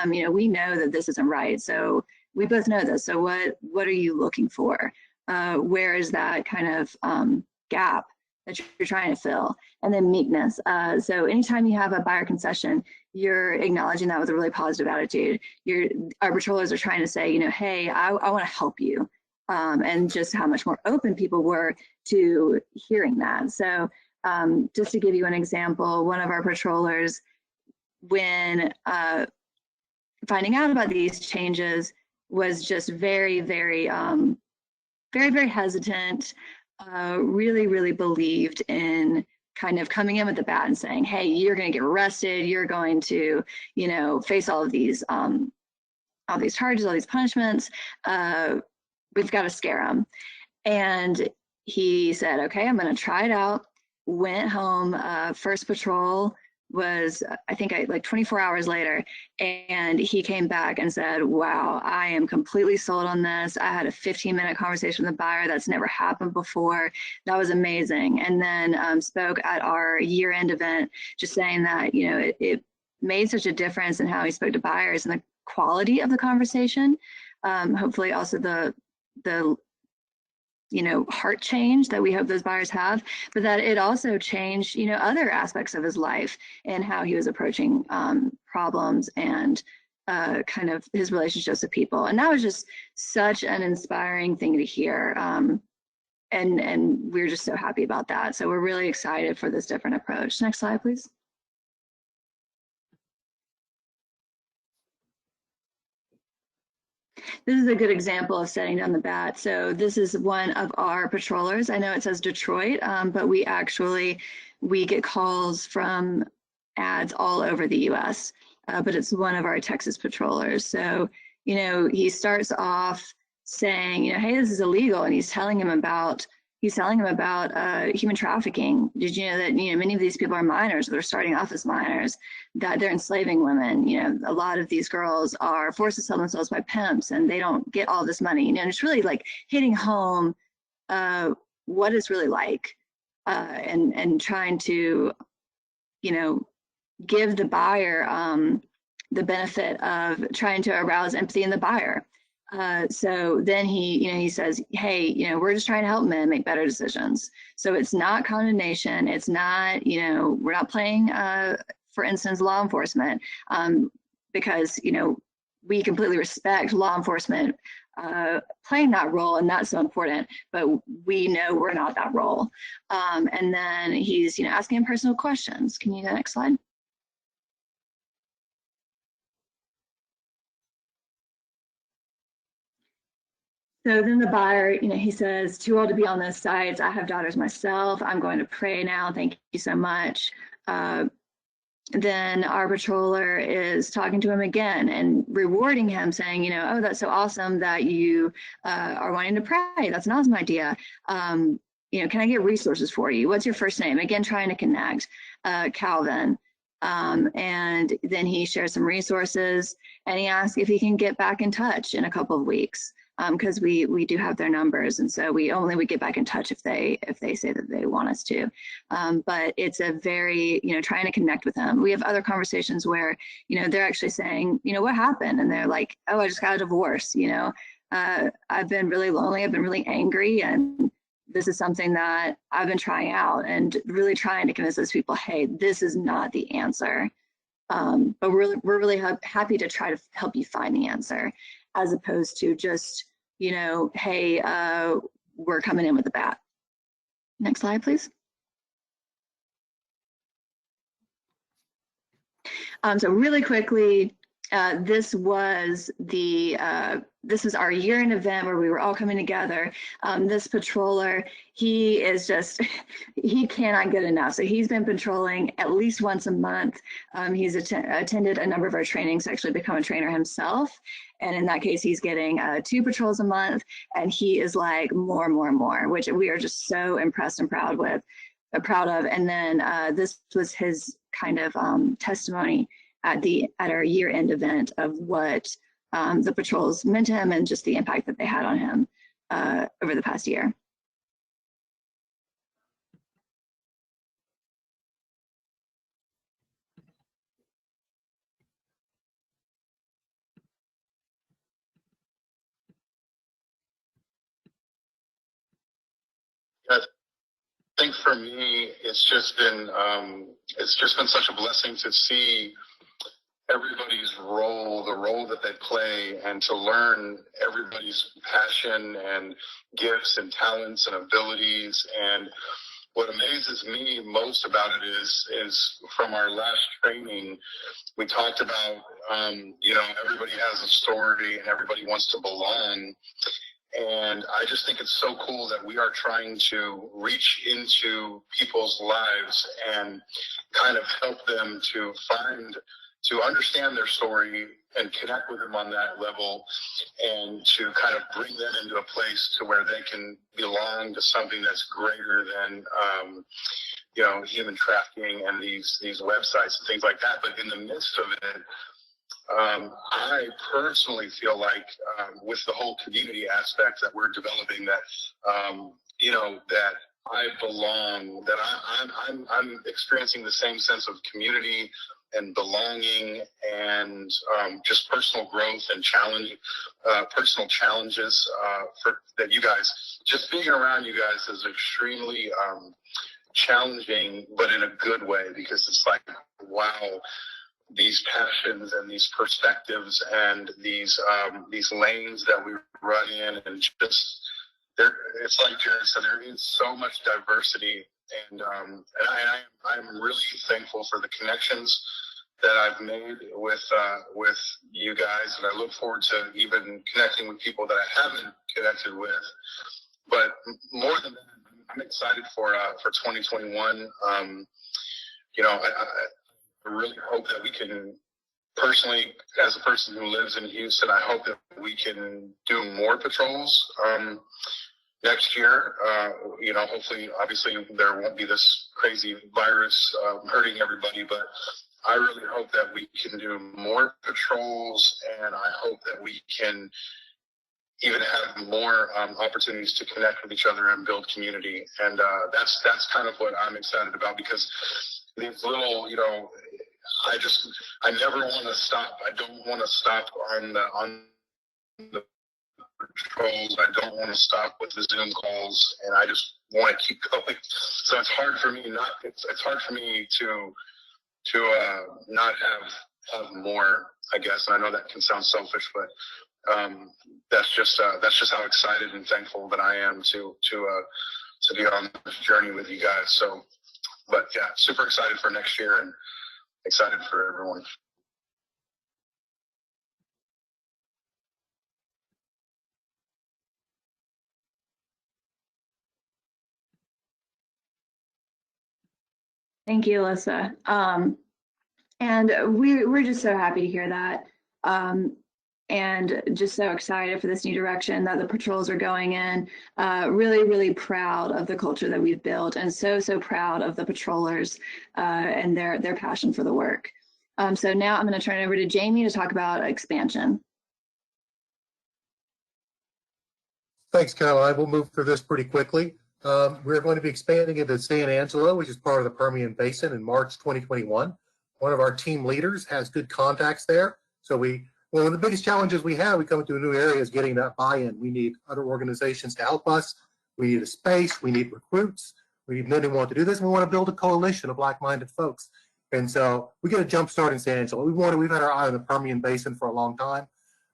We know that this isn't right. So we both know this. So what are you looking for? Where is that kind of gap that you're trying to fill. And then meekness. So anytime you have a buyer concession, you're acknowledging that with a really positive attitude. Our patrollers are trying to say, you know, hey, I want to help you. And just how much more open people were to hearing that. So just to give you an example, one of our patrollers, when finding out about these changes, was just very, very hesitant, really believed in kind of coming in with the bat and saying, hey, you're going to get arrested, you're going to, you know, face all these charges, all these punishments. We've got to scare him. And he said, okay, I'm going to try it out. Went home. First patrol was, I think, like 24 hours later. And he came back and said, wow, I am completely sold on this. I had a 15-minute conversation with the buyer. That's never happened before. That was amazing. And then spoke at our year-end event, just saying that, you know, it made such a difference in how he spoke to buyers and the quality of the conversation. Hopefully also the you know, heart change that we hope those buyers have, but that it also changed, you know, other aspects of his life and how he was approaching problems and kind of his relationships with people. And that was just such an inspiring thing to hear. And we're just so happy about that. So we're really excited for this different approach. Next slide, please. This is a good example of setting down the bat. So this is one of our patrollers. I know it says Detroit, but we get calls from ads all over the US, but it's one of our Texas patrollers. So, you know, he starts off saying, you know, hey, this is illegal. And he's telling him about human trafficking. Did you know that, you know, many of these people are minors, they're starting off as minors, that they're enslaving women. You know, a lot of these girls are forced to sell themselves by pimps and they don't get all this money. You know, and it's really like hitting home what it's really like and trying to, you know, give the buyer the benefit of trying to arouse empathy in the buyer. So then he says, hey, you know, we're just trying to help men make better decisions. So it's not condemnation. It's not, you know, we're not playing, for instance, law enforcement, because, you know, we completely respect law enforcement playing that role, and that's so important, but we know we're not that role. And then he's, you know, asking him personal questions. Can you go next slide? So then the buyer, you know, he says, too old to be on those sites. I have daughters myself. I'm going to pray now. Thank you so much. Then our patroller is talking to him again and rewarding him, saying, you know, oh, that's so awesome that you are wanting to pray. That's an awesome idea. You know, can I get resources for you? What's your first name? Again, trying to connect, Calvin. And then he shares some resources and he asks if he can get back in touch in a couple of weeks. Because we do have their numbers, and so we get back in touch if they say that they want us to. But it's a very, you know, trying to connect with them. We have other conversations where, you know, they're actually saying, you know, what happened, and they're like, oh, I just got a divorce. You know, I've been really lonely. I've been really angry, and this is something that I've been trying out, and really trying to convince those people, hey, this is not the answer. But we're really happy to try to help you find the answer, as opposed to just, you know, hey, we're coming in with the bat. Next slide, please. So really quickly, this was our year-end event where we were all coming together. This patroller, he cannot get enough. So he's been patrolling at least once a month. He's attended a number of our trainings to actually become a trainer himself. And in that case, he's getting 2 patrols a month, and he is like more, which we are just so impressed and proud of. And then this was his kind of testimony at our year-end event of what the patrols meant to him and just the impact that they had on him over the past year. think for me, it's just been such a blessing to see everybody's role, the role that they play, and to learn everybody's passion and gifts and talents and abilities. And what amazes me most about it is from our last training, we talked about, everybody has a story and everybody wants to belong. And I just think it's so cool that we are trying to reach into people's lives and kind of help them to understand their story and connect with them on that level, and to kind of bring them into a place to where they can belong to something that's greater than, human trafficking and these websites and things like that. But in the midst of it, I personally feel like with the whole community aspect that we're developing, that that I belong, that I'm experiencing the same sense of community and belonging, and just personal growth and personal challenges that you guys, just being around you guys is extremely challenging, but in a good way, because it's like, wow, these passions and these perspectives and these lanes that we run in, and just it's like Jared said, there is so much diversity, and I'm really thankful for the connections that I've made with you guys, and I look forward to even connecting with people that I haven't connected with. But more than that, I'm excited for 2021. I really hope that we can, personally, as a person who lives in Houston, I hope that we can do more patrols next year. Hopefully, obviously, there won't be this crazy virus hurting everybody, but I really hope that we can do more patrols, and I hope that we can even have more opportunities to connect with each other and build community. And that's kind of what I'm excited about, because these little, I never want to stop. I don't want to stop on the patrols. I don't want to stop with the Zoom calls, and I just want to keep going. So it's hard for me it's hard for me to not have more, I guess. And I know that can sound selfish, but that's just how excited and thankful that I am to be on this journey with you guys. So, but yeah, super excited for next year and excited for everyone. Thank you, Alyssa. And we're just so happy to hear that. And just so excited for this new direction that the patrols are going in. Really, really proud of the culture that we've built, and so proud of the patrollers and their passion for the work. So now I'm going to turn it over to Jamey to talk about expansion. Thanks, Caroline. We'll move through this pretty quickly. We're going to be expanding into San Angelo, which is part of the Permian Basin, in March 2021. One of our team leaders has good contacts there. So one of the biggest challenges we have, we come into a new area, is getting that buy-in. We need other organizations to help us. We need a space. We need recruits. We need men who want to do this. And we want to build a coalition of like-minded folks. And so we get a jump start in San Angelo. We've had our eye on the Permian Basin for a long time.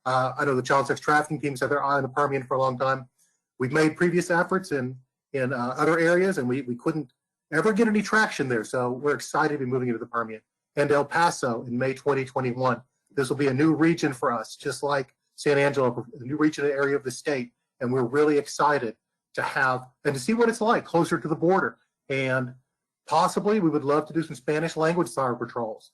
I know the child sex trafficking teams had their eye on the Permian for a long time. We've made previous efforts in other areas, and we couldn't ever get any traction there. So we're excited to be moving into the Permian. And El Paso in May 2021. This will be a new region for us, just like San Angelo, a new region area of the state. And we're really excited to have and to see what it's like closer to the border. And possibly we would love to do some Spanish language cyber patrols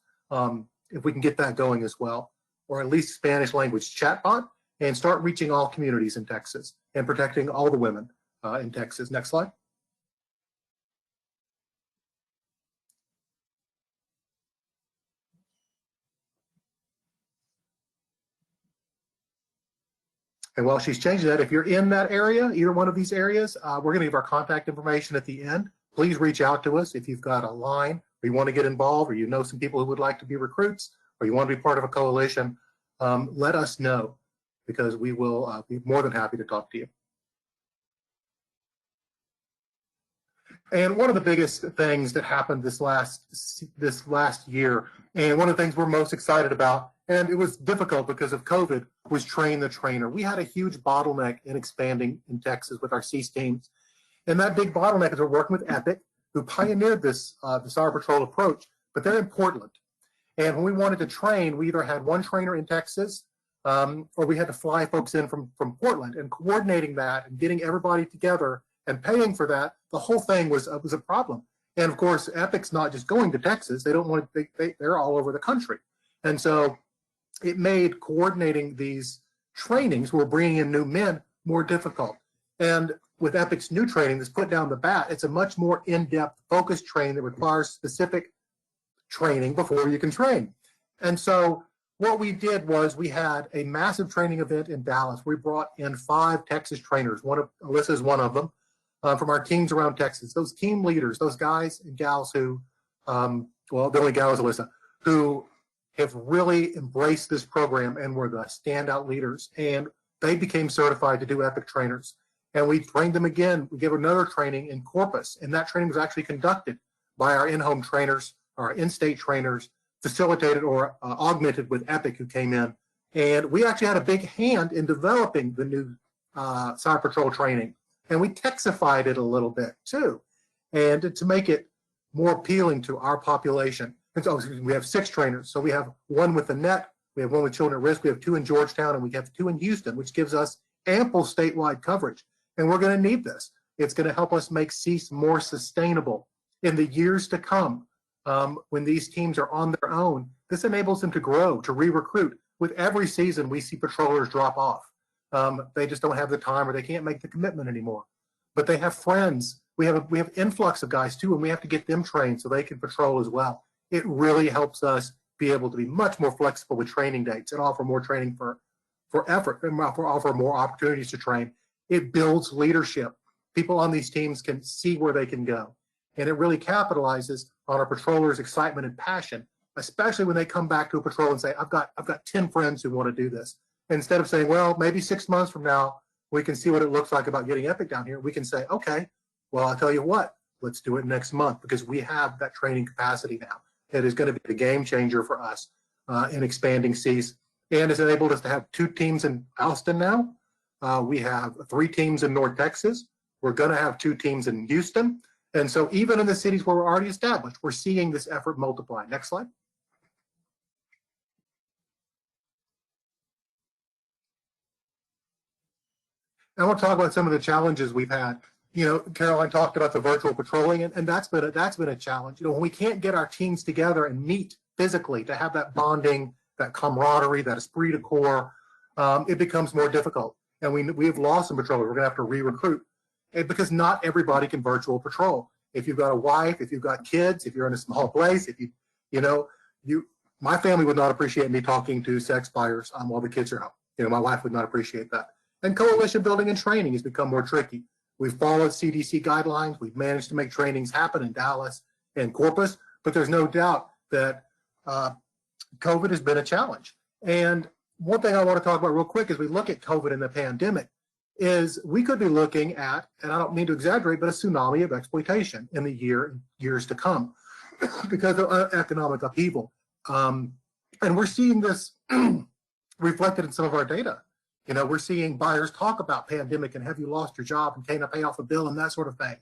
if we can get that going as well, or at least Spanish language chatbot, and start reaching all communities in Texas and protecting all the women in Texas. Next slide. And while she's changing that, if you're in that area, either one of these areas, we're going to give our contact information at the end. Please reach out to us if you've got a line, or you want to get involved, or you know some people who would like to be recruits, or you want to be part of a coalition. Let us know, because we will be more than happy to talk to you. And one of the biggest things that happened this last year, and one of the things we're most excited about, and it was difficult because of COVID, was train the trainer. We had a huge bottleneck in expanding in Texas with our CEAS teams. And that big bottleneck is we're working with EPIC, who pioneered this Cyber Patrol approach, but they're in Portland. And when we wanted to train, we either had one trainer in Texas, or we had to fly folks in from Portland, and coordinating that and getting everybody together and paying for that, the whole thing was a problem. And of course, EPIC's not just going to Texas. They don't want to, they're all over the country. And so it made coordinating these trainings, we're bringing in new men, more difficult. And with EPIC's new training that's put down the bat, it's a much more in-depth, focused training that requires specific training before you can train. And so what we did was we had a massive training event in Dallas. We brought in 5 Texas trainers. Alyssa is one of them, from our teams around Texas. Those team leaders, those guys and gals who, well, the only gal is Alyssa, who have really embraced this program and were the standout leaders. And they became certified to do EPIC trainers. And we trained them again. We gave another training in Corpus, and that training was actually conducted by our in-home trainers, our in-state trainers, facilitated or augmented with EPIC, who came in. And we actually had a big hand in developing the new Cyber Patrol training. And we texified it a little bit too, and to make it more appealing to our population. And so we have 6 trainers. So we have 1 with the net, we have 1 with children at risk, we have 2 in Georgetown, and we have 2 in Houston, which gives us ample statewide coverage. And we're going to need this. It's going to help us make CEAS more sustainable in the years to come. When these teams are on their own, this enables them to grow, to re-recruit. With every season, we see patrollers drop off. They just don't have the time, or they can't make the commitment anymore. But they have friends. We have influx of guys too, and we have to get them trained so they can patrol as well. It really helps us be able to be much more flexible with training dates and offer more training for effort, and offer more opportunities to train. It builds leadership. People on these teams can see where they can go. And it really capitalizes on our patrollers' excitement and passion, especially when they come back to a patrol and say, I've got 10 friends who want to do this. Instead of saying, well, maybe 6 months from now, we can see what it looks like about getting EPIC down here. We can say, okay, well, I'll tell you what, let's do it next month, because we have that training capacity now. It is going to be the game changer for us in expanding CEAS. And it's enabled us to have 2 teams in Austin now. We have 3 teams in North Texas. We're going to have 2 teams in Houston. And so even in the cities where we're already established, we're seeing this effort multiply. Next slide. I want to talk about some of the challenges we've had. You know, Caroline talked about the virtual patrolling, and that's been a challenge. You know, when we can't get our teams together and meet physically to have that bonding, that camaraderie, that esprit de corps, it becomes more difficult. And we've lost some patrollers. We're going to have to re-recruit, because not everybody can virtual patrol. If you've got a wife, if you've got kids, if you're in a small place, if my family would not appreciate me talking to sex buyers while the kids are home. You know, my wife would not appreciate that. And coalition building and training has become more tricky. We've followed CDC guidelines. We've managed to make trainings happen in Dallas and Corpus, but there's no doubt that COVID has been a challenge. And one thing I want to talk about real quick as we look at COVID and the pandemic is we could be looking at, and I don't mean to exaggerate, but a tsunami of exploitation in the years to come because of economic upheaval. And we're seeing this reflected in some of our data. You know, we're seeing buyers talk about pandemic and have you lost your job and can't pay off a bill and that sort of thing.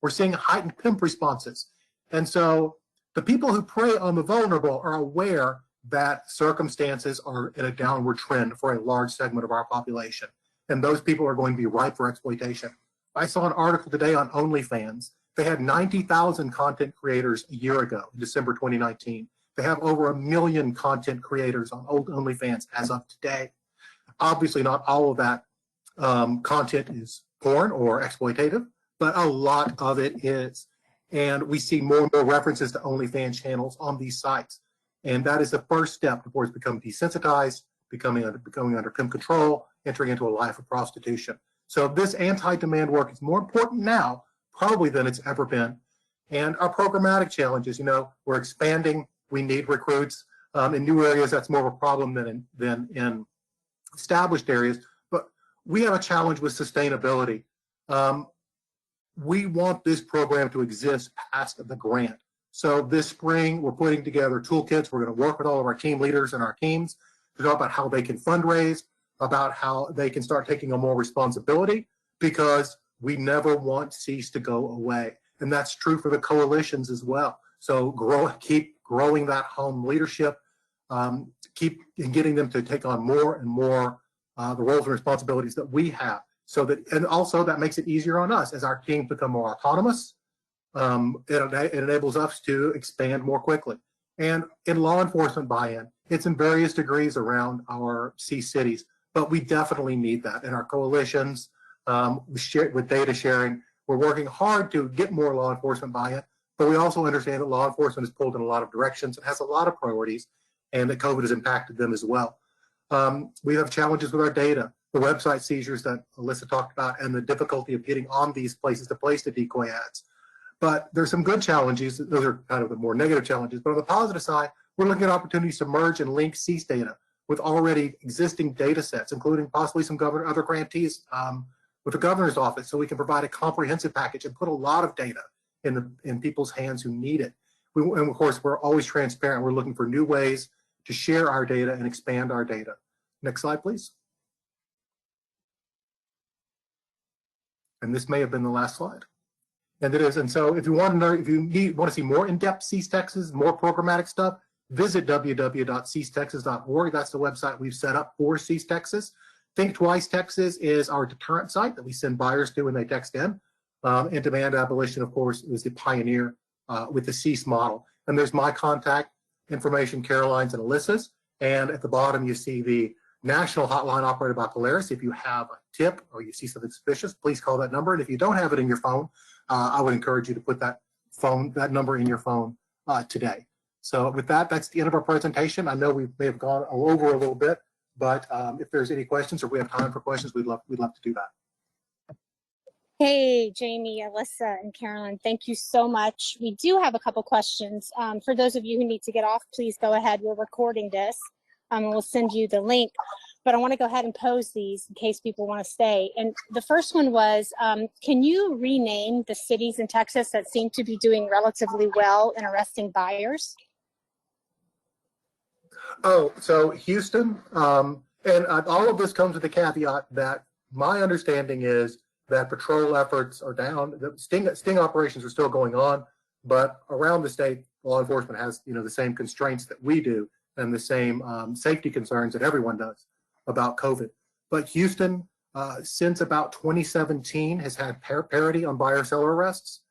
We're seeing heightened pimp responses. And so the people who prey on the vulnerable are aware that circumstances are in a downward trend for a large segment of our population. And those people are going to be ripe for exploitation. I saw an article today on OnlyFans. They had 90,000 content creators a year ago, in December 2019. They have over 1 million content creators on OnlyFans as of today. Obviously, not all of that content is porn or exploitative, but a lot of it is. And we see more and more references to OnlyFans channels on these sites. And that is the first step towards becoming desensitized, becoming under pimp control, entering into a life of prostitution. So this anti-demand work is more important now, probably, than it's ever been. And our programmatic challenges, you know, we're expanding. We need recruits. In new areas, that's more of a problem than in established areas. But we have a challenge with sustainability. we want this program to exist past the grant. So this spring, we're putting together toolkits. We're going to work with all of our team leaders and our teams to talk about how they can fundraise, about how they can start taking on more responsibility, because we never want CEAS to go away. And that's true for the coalitions as well. So keep growing that home leadership, keep getting them to take on more and more the roles and responsibilities that we have. So that, and also that makes it easier on us as our teams become more autonomous. It enables us to expand more quickly. And in law enforcement buy-in, it's in various degrees around our CEAS cities, but we definitely need that in our coalitions. With data sharing, we're working hard to get more law enforcement buy-in, but we also understand that law enforcement is pulled in a lot of directions and has a lot of priorities, and that COVID has impacted them as well. We have challenges with our data, the website seizures that Alyssa talked about, and the difficulty of getting on these places to place the decoy ads. But there's some good challenges. Those are kind of the more negative challenges. But on the positive side, we're looking at opportunities to merge and link CEAS data with already existing data sets, including possibly some other grantees with the governor's office, so we can provide a comprehensive package and put a lot of data in people's hands who need it. And of course, we're always transparent. We're looking for new ways to share our data and expand our data. Next slide, please. And this may have been the last slide. And it is. And so if you want to know, if you want to see more in-depth CEAS Texas, more programmatic stuff, visit www.ceastexas.org. That's the website we've set up for CEAS Texas. Think Twice Texas is our deterrent site that we send buyers to when they text in. And Demand Abolition, of course, is the pioneer with the CEAS model. And there's my contact information, Caroline's and Alyssa's. And at the bottom, you see the national hotline operated by Polaris. If you have a tip or you see something suspicious, please call that number. And if you don't have it in your phone, I would encourage you to put that number in your phone today. So with that, that's the end of our presentation. I know we may have gone over a little bit, but if there's any questions or we have time for questions, we'd love to do that. Hey, Jamey, Alyssa, and Caroline, thank you so much. We do have a couple questions. For those of you who need to get off, please go ahead. We're recording this, and we'll send you the link. But I want to go ahead and pose these in case people want to stay. And the first one was, can you rename the cities in Texas that seem to be doing relatively well in arresting buyers? Oh, so Houston, and all of this comes with the caveat that my understanding is that patrol efforts are down. The sting operations are still going on, but around the state, law enforcement has the same constraints that we do and the same safety concerns that everyone does about COVID. But Houston, since about 2017, has had parity on buyer-seller arrests.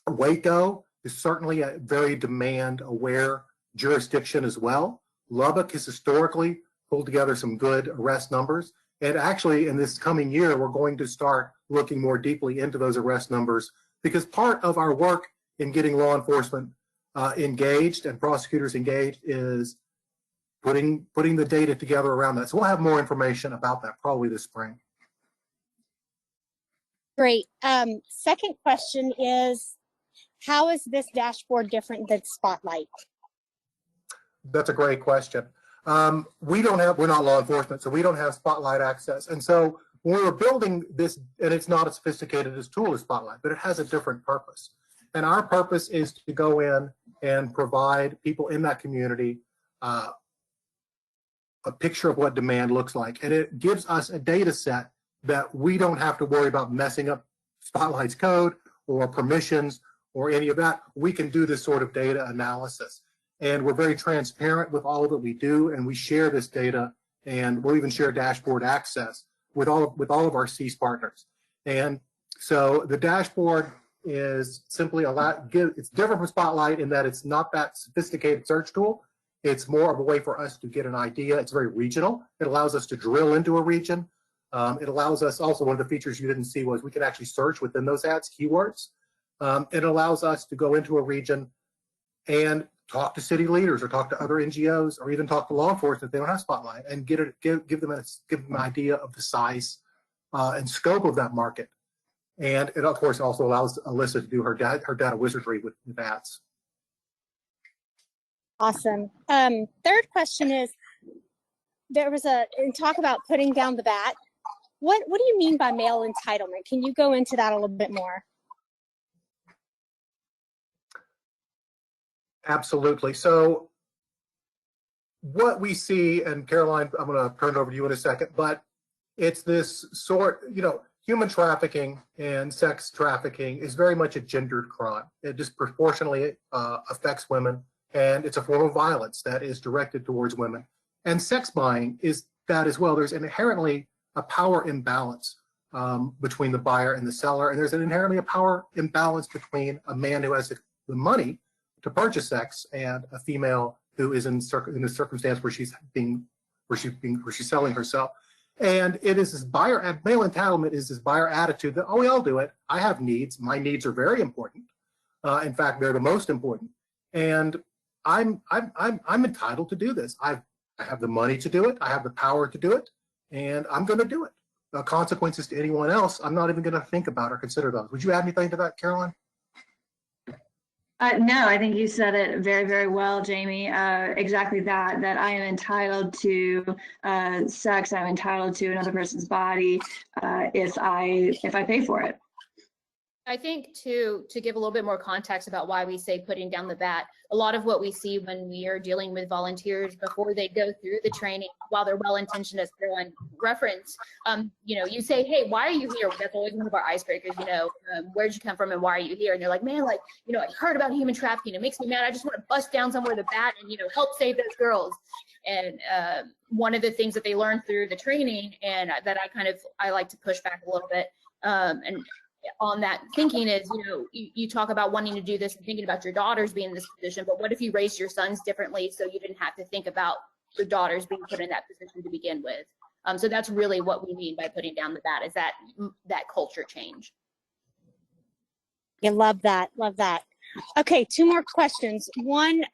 Waco is certainly a very demand-aware jurisdiction as well. Lubbock has historically pulled together some good arrest numbers. And actually, in this coming year, we're going to start looking more deeply into those arrest numbers, because part of our work in getting law enforcement engaged and prosecutors engaged is putting the data together around that. So we'll have more information about that probably this spring. Great. Second question is, how is this dashboard different than Spotlight? That's a great question. We're not law enforcement, so we don't have Spotlight access. And so when we were building this, and it's not as sophisticated as tool as Spotlight, but it has a different purpose. And our purpose is to go in and provide people in that community a picture of what demand looks like. And it gives us a data set that we don't have to worry about messing up Spotlight's code or permissions or any of that. We can do this sort of data analysis. And we're very transparent with all that we do, and we share this data, and we'll even share dashboard access with all of our CEAS partners. And so the dashboard is simply it's different from Spotlight in that it's not that sophisticated search tool. It's more of a way for us to get an idea. It's very regional. It allows us to drill into a region. It allows us also, one of the features you didn't see was we can actually search within those ads keywords. It allows us to go into a region and talk to city leaders or talk to other NGOs or even talk to law enforcement if they don't have Spotlight, and give them an idea of the size and scope of that market. And it, of course, also allows Alyssa to do her data wizardry with ads. Awesome. Third question is, there was talk about putting down the bat. What do you mean by male entitlement? Can you go into that a little bit more? Absolutely. So what we see, and Caroline, I'm going to turn it over to you in a second, but it's this sort, human trafficking and sex trafficking is very much a gendered crime. It disproportionately affects women, and it's a form of violence that is directed towards women. And sex buying is that as well. There's inherently a power imbalance between the buyer and the seller, and there's inherently a power imbalance between a man who has the money to purchase sex and a female who is in a circumstance where she's selling herself. And it is this male entitlement is this buyer attitude that, oh, we all do it. I have needs. My needs are very important. In fact, they're the most important. And I'm entitled to do this. I have the money to do it. I have the power to do it, and I'm going to do it. The consequences to anyone else, I'm not even going to think about or consider those. Would you add anything to that, Caroline? No, I think you said it very, very well, Jamey. Exactly that I am entitled to sex. I'm entitled to another person's body if I pay for it. I think to give a little bit more context about why we say putting down the bat, a lot of what we see when we are dealing with volunteers before they go through the training, while they're well-intentioned, as Caroline referenced, you say, hey, why are you here? That's always one of our icebreakers, where'd you come from and why are you here? And they're like, man, I heard about human trafficking. It makes me mad. I just want to bust down somewhere with a bat and, help save those girls. And one of the things that they learn through the training, and that I like to push back a little bit, and on that thinking is, you talk about wanting to do this and thinking about your daughters being in this position, but what if you raised your sons differently so you didn't have to think about your daughters being put in that position to begin with? So that's really what we mean by putting down the bat, is that culture change. You love that. Love that. Okay, 2 more questions. One,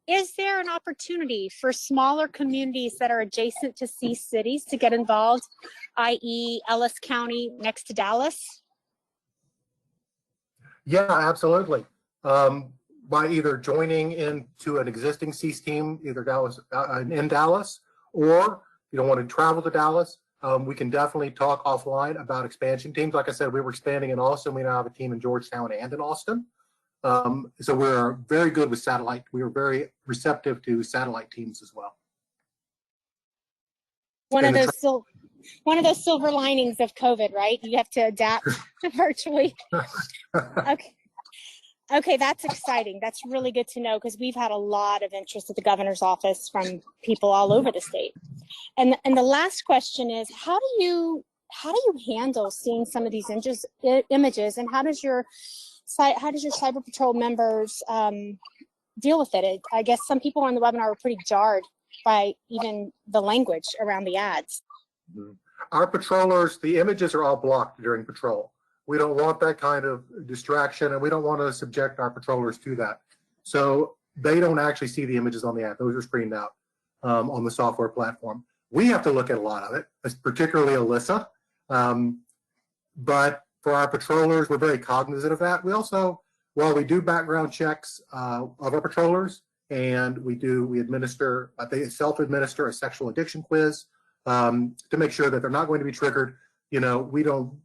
is there an opportunity for smaller communities that are adjacent to C cities to get involved, i.e. Ellis County next to Dallas? Yeah, absolutely. By either joining into an existing CEAS team, either in Dallas, or you don't want to travel to Dallas, we can definitely talk offline about expansion teams. Like I said, we were expanding in Austin. We now have a team in Georgetown and in Austin. So we're very good with satellite. We are very receptive to satellite teams as well. One of those silver linings of COVID, right? You have to adapt virtually. Okay, that's exciting. That's really good to know, because we've had a lot of interest at the governor's office from people all over the state. And the last question is, how do you handle seeing some of these images, and how does your Cyber Patrol members deal with it? I guess some people on the webinar were pretty jarred by even the language around the ads. Our patrollers, the images are all blocked during patrol. We don't want that kind of distraction, and we don't want to subject our patrollers to that. So they don't actually see the images on the ad. Those are screened out on the software platform. We have to look at a lot of it, particularly Alyssa. But for our patrollers, we're very cognizant of that. We also, while we do background checks of our patrollers, and we they self-administer a sexual addiction quiz to make sure that they're not going to be triggered. We don't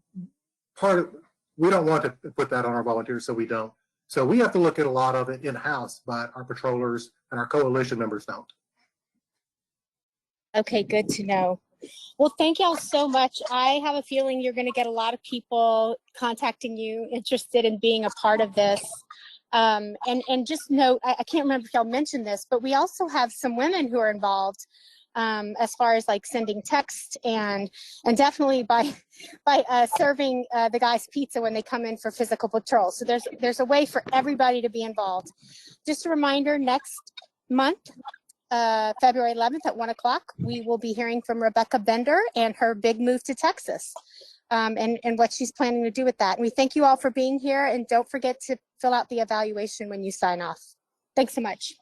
want to put that on our volunteers, so we don't. So we have to look at a lot of it in-house, but our patrollers and our coalition members don't. Okay, good to know. Well, thank y'all so much. I have a feeling you're going to get a lot of people contacting you, interested in being a part of this. And just note, I can't remember if y'all mentioned this, but we also have some women who are involved as far as like sending text and definitely by serving the guys pizza when they come in for physical patrol. So there's a way for everybody to be involved. Just a reminder, next month, February 11th at 1 o'clock, we will be hearing from Rebecca Bender and her big move to Texas and what she's planning to do with that. And we thank you all for being here, and don't forget to fill out the evaluation when you sign off. Thanks so much.